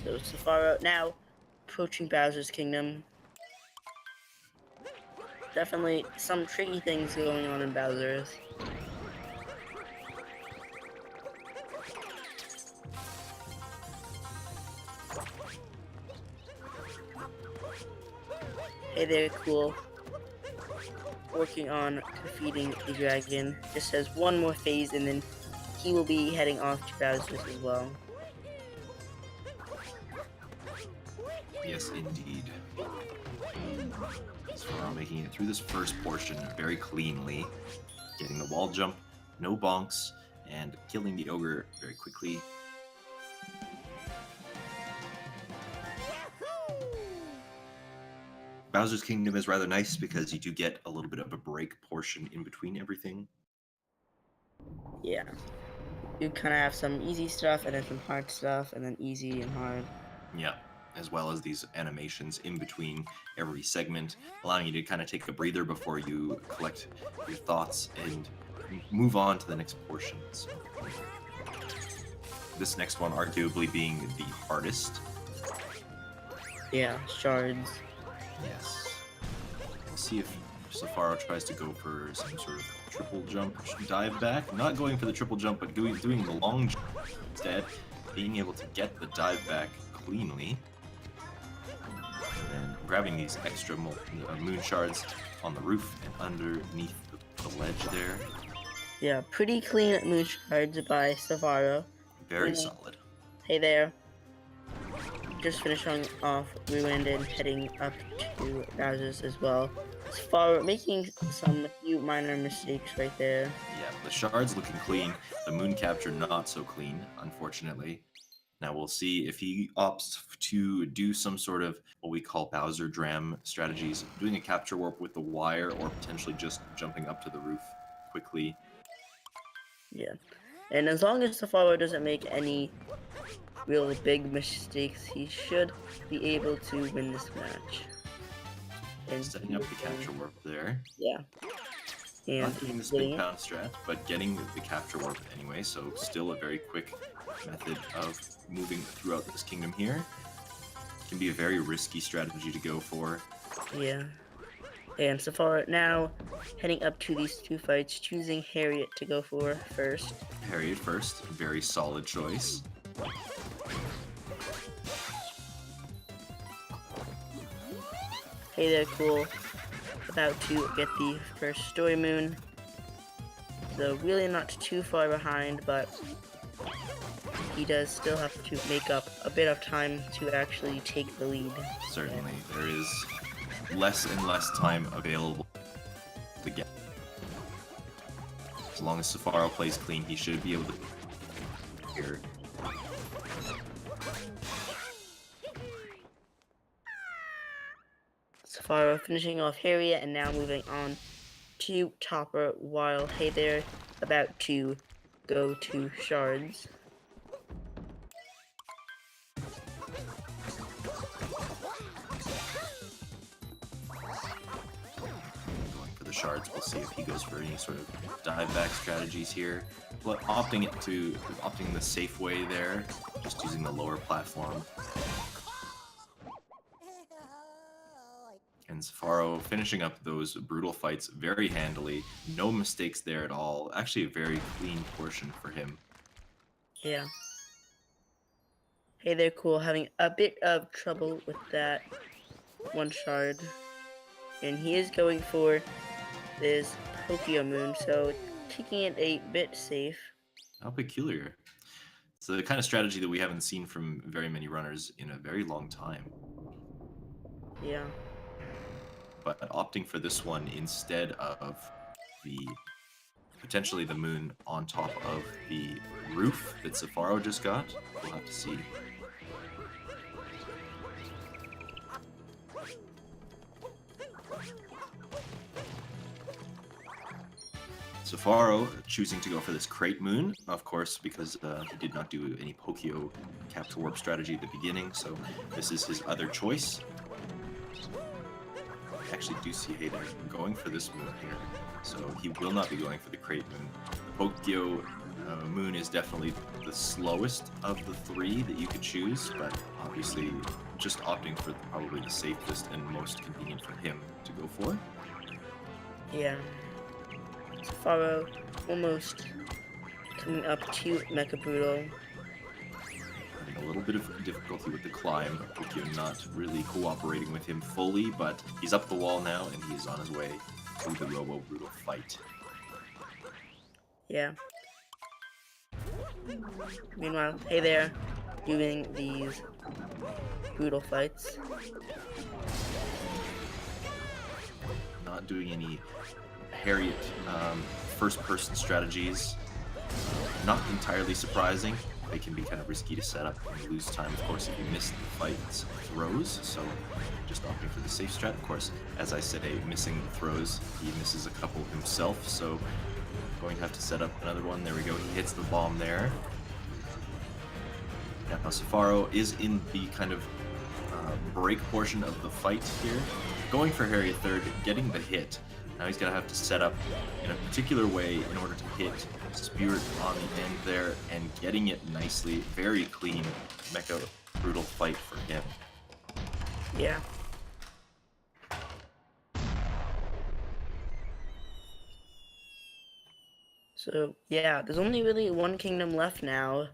So Sefaro now approaching Bowser's Kingdom. Definitely some tricky things going on in Bowser's. Hey There Cool. Working on defeating the dragon. Just has one more phase and then he will be heading off to Bowser's as well. Yes, indeed. Sefaro making it through this first portion very cleanly, getting the wall jump, no bonks, and killing the ogre very quickly. Bowser's Kingdom is rather nice because you do get a little bit of a break portion in between everything. Yeah. You kind of have some easy stuff and then some hard stuff and then easy and hard. Yeah, as well as these animations in between every segment, allowing you to kind of take a breather before you collect your thoughts and move on to the next portion. So, this next one arguably being the hardest. Yeah, shards. Yes. We'll see if Sefaro tries to go for some sort of triple jump dive back. Not going for the triple jump, but doing the long jump instead. Being able to get the dive back cleanly. And then grabbing these extra moon shards on the roof and underneath the ledge there. Yeah, pretty clean moon shards by Sefaro. Very Yeah. solid. Hey there. Just finishing off Ruined and heading up to Bowser's as well. Sefaro making some few minor mistakes right there. Yeah, the shards looking clean. The moon capture not so clean, unfortunately. Now we'll see if he opts to do some sort of what we call Bowser Dram strategies, doing a capture warp with the wire or potentially just jumping up to the roof quickly. Yeah. And as long as Sefaro doesn't make any real big mistakes, he should be able to win this match. And Setting up the capture warp there. Yeah. And Not doing the he's getting spin it. pound strat, but getting the capture warp anyway, so still a very quick method of moving throughout this kingdom here. Can be a very risky strategy to go for. Yeah. And Sefaro now heading up to these two fights, choosing Harriet to go for first. Harriet first, very solid choice. Hey there, cool. About to get the first story moon. So really not too far behind, but he does still have to make up a bit of time to actually take the lead. Certainly, there is less and less time available to get. As long as Sefaro plays clean, he should be able to here. Sefaro finishing off Harriet and now moving on to Topper while Hey there about to go to Shards. Going for the shards, we'll see if he goes for any sort of dive back strategies here. But opting the safe way there, just using the lower platform. And Sefaro finishing up those brutal fights very handily. No mistakes there at all. Actually a very clean portion for him. Yeah. Hey there, cool. Having a bit of trouble with that one shard. And he is going for this Pokio Moon, so taking it a bit safe. How peculiar. It's the kind of strategy that we haven't seen from very many runners in a very long time. Yeah. But opting for this one instead of the potentially the moon on top of the roof that Sefaro just got, we'll have to see. Sefaro choosing to go for this crate moon, of course, because he did not do any Pokio capture warp strategy at the beginning, so this is his other choice. I actually do see Hayden going for this moon here, so he will not be going for the crate moon. The Pokio moon is definitely the slowest of the three that you could choose, but obviously just opting for probably the safest and most convenient for him to go for. Yeah. Sefaro almost coming up to Mecha Brutal. Having a little bit of difficulty with the climb. Pokio not really cooperating with him fully, but he's up the wall now and he is on his way to the Robo Brutal fight. Yeah. Meanwhile, hey there, doing these brutal fights. Not doing any Harriet first-person strategies. Not entirely surprising. they can be kind of risky to set up and you lose time, of course, if you miss the fight's throws. So just opting for the safe strat. Of course, as I say, missing the throws, he misses a couple himself, so going to have to set up another one. There we go, he hits the bomb there. Now Sefaro is in the kind of break portion of the fight here, going for Harry third, getting the hit. Now he's going to have to set up in a particular way in order to hit Spirit on the end there, and getting it nicely. Very clean mecha brutal fight for him. Yeah. So, yeah, there's only really one kingdom left now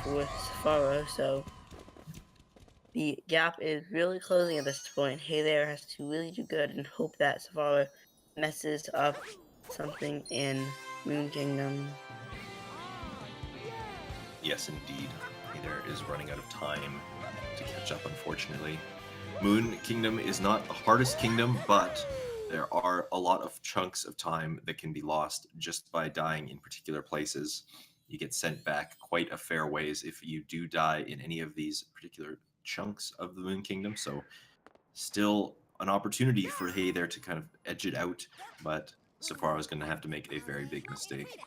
for Sefaro, so the gap is really closing at this point. Hey there has to really do good and hope that Sefaro messes up something in Moon Kingdom. Yes, indeed. There is running out of time to catch up, unfortunately. Moon Kingdom is not the hardest kingdom, but there are a lot of chunks of time that can be lost just by dying in particular places. You get sent back quite a fair ways if you do die in any of these particular chunks of the Moon Kingdom, so still an opportunity for Hey there to kind of edge it out, but Sefaro is going to have to make a very big mistake.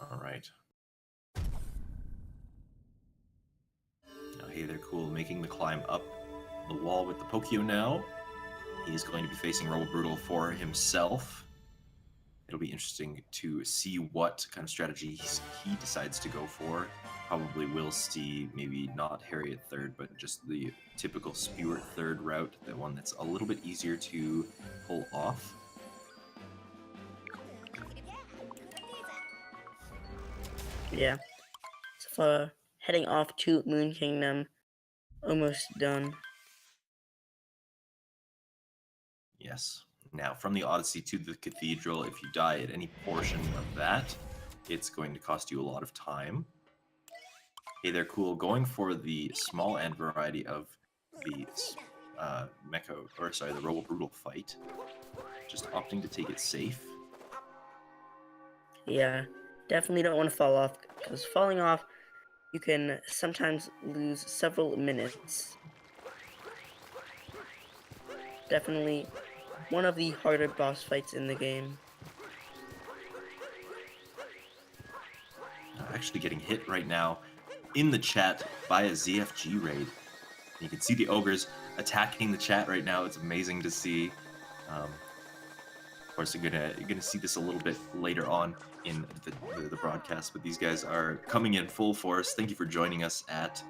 All right. Now, Hey there, cool, making the climb up the wall with the Pokio now. He's going to be facing Robo Brutal for himself. It'll be interesting to see what kind of strategy he decides to go for. Probably will see maybe not Harriet third, but just the typical Spewart third route, the one that's a little bit easier to pull off. Yeah. Sefaro heading off to Moon Kingdom. Almost done. Yes. Now, from the Odyssey to the Cathedral, if you die at any portion of that, it's going to cost you a lot of time. Hey there, cool. Going for the small end variety of the the Robo Brutal fight. Just opting to take it safe. Yeah, definitely don't want to fall off, because falling off, you can sometimes lose several minutes. Definitely one of the harder boss fights in the game. Actually getting hit right now in the chat by a ZFG raid. You can see the ogres attacking the chat right now. It's amazing to see. Of course, you're gonna see this a little bit later on in the broadcast, but these guys are coming in full force. Thank you for joining us at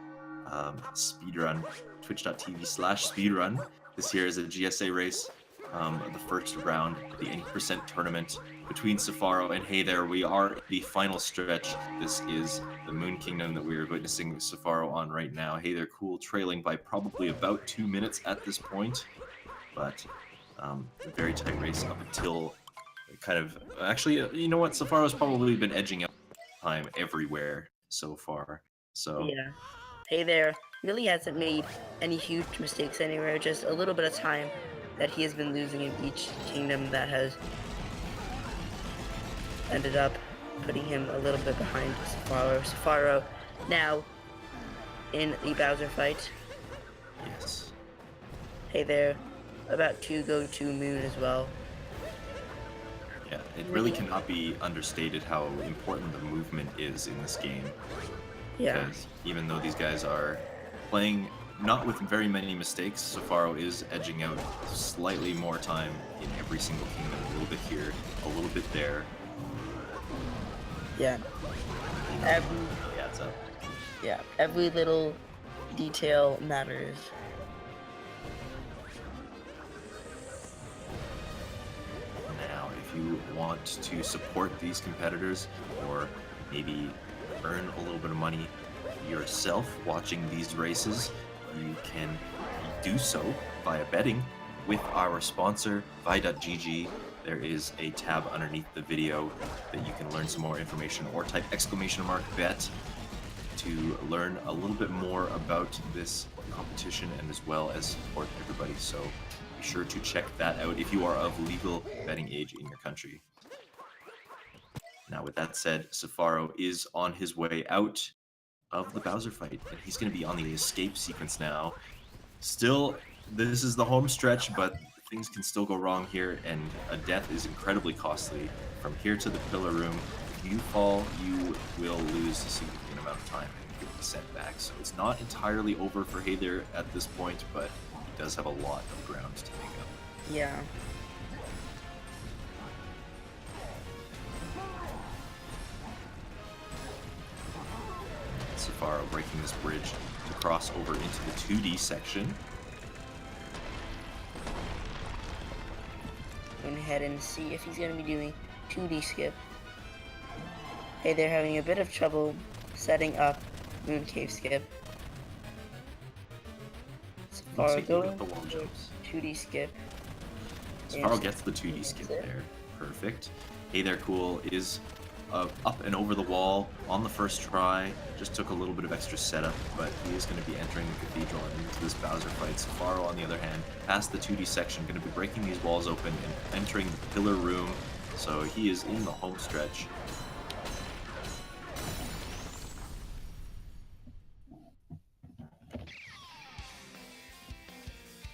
Speedrun, twitch.tv/speedrun. This here is a GSA race, the first round of the 80% tournament between Sefaro and Hey there. We are the final stretch. This is the Moon Kingdom that we are witnessing Sefaro on right now. Hey there, cool, trailing by probably about 2 minutes at this point, but a very tight race up until kind of, actually, you know what, Sefaro's probably been edging out time everywhere so far, so. Yeah. Hey there really hasn't made any huge mistakes anywhere, just a little bit of time that he has been losing in each kingdom that has ended up putting him a little bit behind Sefaro. Sefaro now in the Bowser fight. Yes. Hey there, about to go to Moon as well. Yeah, it really cannot be understated how important the movement is in this game. Yeah. Because even though these guys are playing not with very many mistakes, Sefaro is edging out slightly more time in every single kingdom. A little bit here, a little bit there. Yeah. Really adds up. Yeah, every little detail matters. Now, if you want to support these competitors, or maybe earn a little bit of money yourself watching these races, you can do so via betting with our sponsor, Vi.gg. There is a tab underneath the video that you can learn some more information, or type !bet to learn a little bit more about this competition and as well as support everybody. So be sure to check that out if you are of legal betting age in your country. Now, with that said, Sefaro is on his way out of the Bowser fight, and he's going to be on the escape sequence now. Still, this is the home stretch, but things can still go wrong here, and a death is incredibly costly. From here to the pillar room, if you fall, you will lose a significant amount of time and get the set back. So it's not entirely over for Hey There at this point, but he does have a lot of ground to make up. Yeah. Sefaro breaking this bridge to cross over into the 2D section. Go ahead and see if he's going to be doing 2D skip. Hey, they're having a bit of trouble setting up Moon Cave skip. Sefaro going the wall jumps. 2D skip. Sefaro gets the 2D skip there. Perfect. Hey There Cool is up and over the wall on the first try. Just took a little bit of extra setup, but he is going to be entering the cathedral and into this Bowser fight. Sefaro, on the other hand, past the 2D section, going to be breaking these walls open and entering the pillar room. So he is in the home stretch.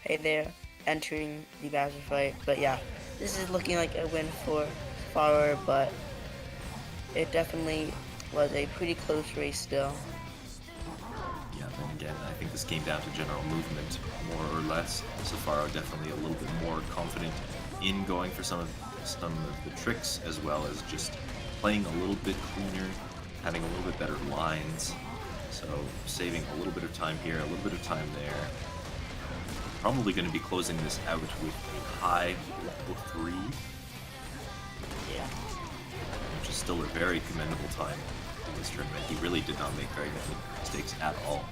Hey there, entering the Bowser fight. But yeah, this is looking like a win for Sefaro, but it definitely was a pretty close race still. Yeah, then again, I think this came down to general movement, more or less. Sefaro definitely a little bit more confident in going for some of the tricks, as well as just playing a little bit cleaner, having a little bit better lines. So saving a little bit of time here, a little bit of time there. Probably going to be closing this out with a high level 3. Yeah. Which is still a very commendable time in this tournament. He really did not make very many mistakes at all.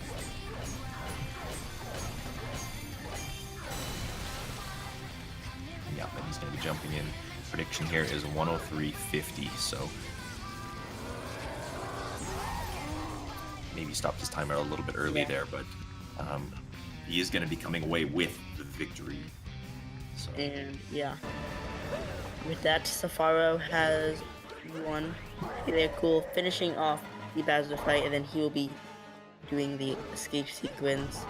Yeah, and he's going to be jumping in. Prediction here is 103.50, so maybe stopped his timer a little bit early there, but he is going to be coming away with the victory. So. And yeah, with that, Sefaro has won. They're cool, finishing off the Bowser fight, and then he will be doing the escape sequence,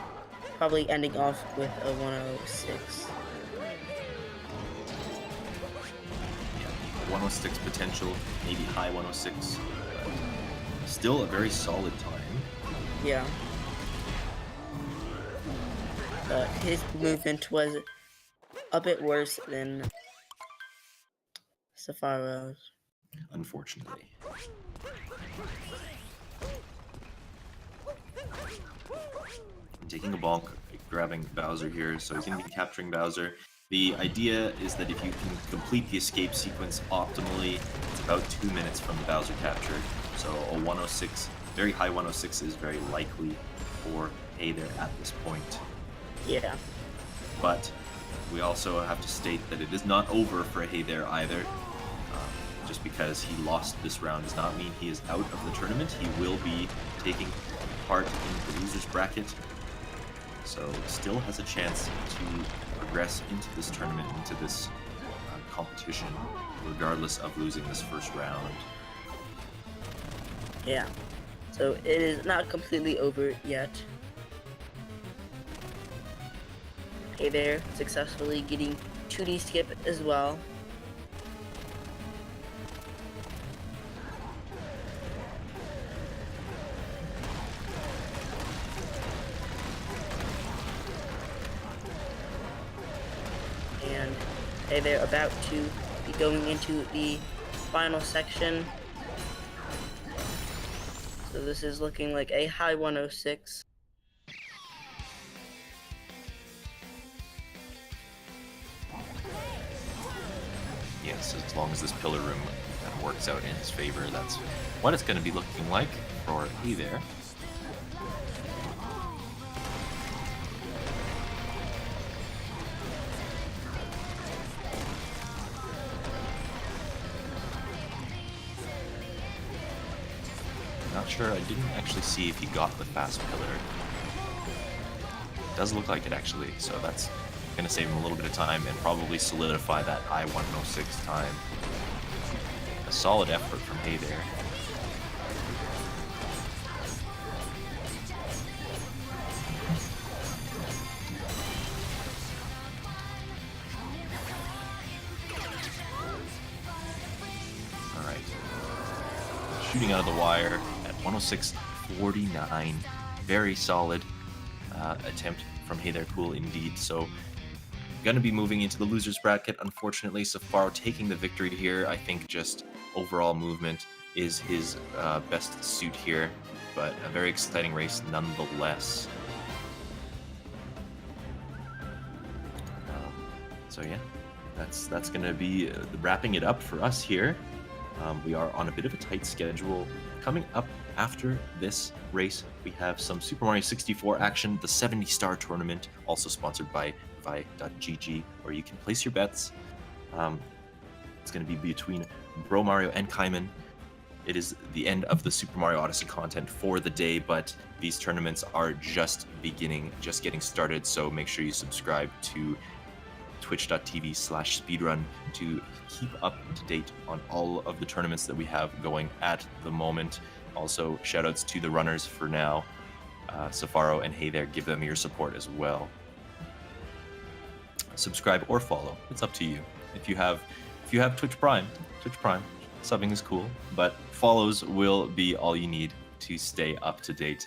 probably ending off with a 106. Yeah, 106 potential, maybe high 106, but still a very solid time. Yeah. But his movement was a bit worse than Sefaro's. Unfortunately. Taking a bonk, grabbing Bowser here, so he's going to be capturing Bowser. The idea is that if you can complete the escape sequence optimally, it's about 2 minutes from the Bowser capture. So a 106, very high 106 is very likely for Hey There at this point. Yeah. But we also have to state that it is not over for Hey There either. Just because he lost this round does not mean he is out of the tournament. He will be taking part in the losers bracket. So still has a chance to progress into this tournament, into this competition, regardless of losing this first round. Yeah. So it is not completely over yet. Hey There, successfully getting 2D skip as well. And Hey There about to be going into the final section. So this is looking like a high 106. Yes, as long as this pillar room works out in his favor, that's what it's going to be looking like for Hey There. Not not sure. I didn't actually see if he got the fast pillar. Does look like it actually, so that's going to save him a little bit of time and probably solidify that I-106 time. A solid effort from Hay there. Alright. Shooting out of the wire at 106.49. Very solid attempt from Hey There Cool indeed. So going to be moving into the losers bracket. Unfortunately, Sefaro taking the victory here. I think just overall movement is his best suit here, but a very exciting race nonetheless. So yeah, that's going to be wrapping it up for us here. We are on a bit of a tight schedule. Coming up after this race, we have some Super Mario 64 action, the 70-star tournament, also sponsored by vi.gg, where you can place your bets. It's going to be between Bro Mario and Kaiman. It is the end of the Super Mario Odyssey content for the day, but these tournaments are just beginning, just getting started, so make sure you subscribe to twitch.tv/speedrun to keep up to date on all of the tournaments that we have going at the moment. Also, shoutouts to the runners for now. Sefaro and Hey There, give them your support as well. Subscribe or follow, it's up to you. If you have Twitch Prime, subbing is cool, but follows will be all you need to stay up to date.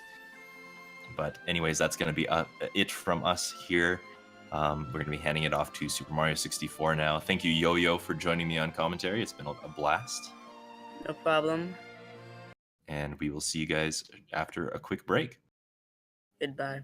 But anyways, that's going to be it from us here. We're going to be handing it off to Super Mario 64 now. Thank you, Yo-Yo, for joining me on commentary. It's been a blast. No problem. And we will see you guys after a quick break. Goodbye.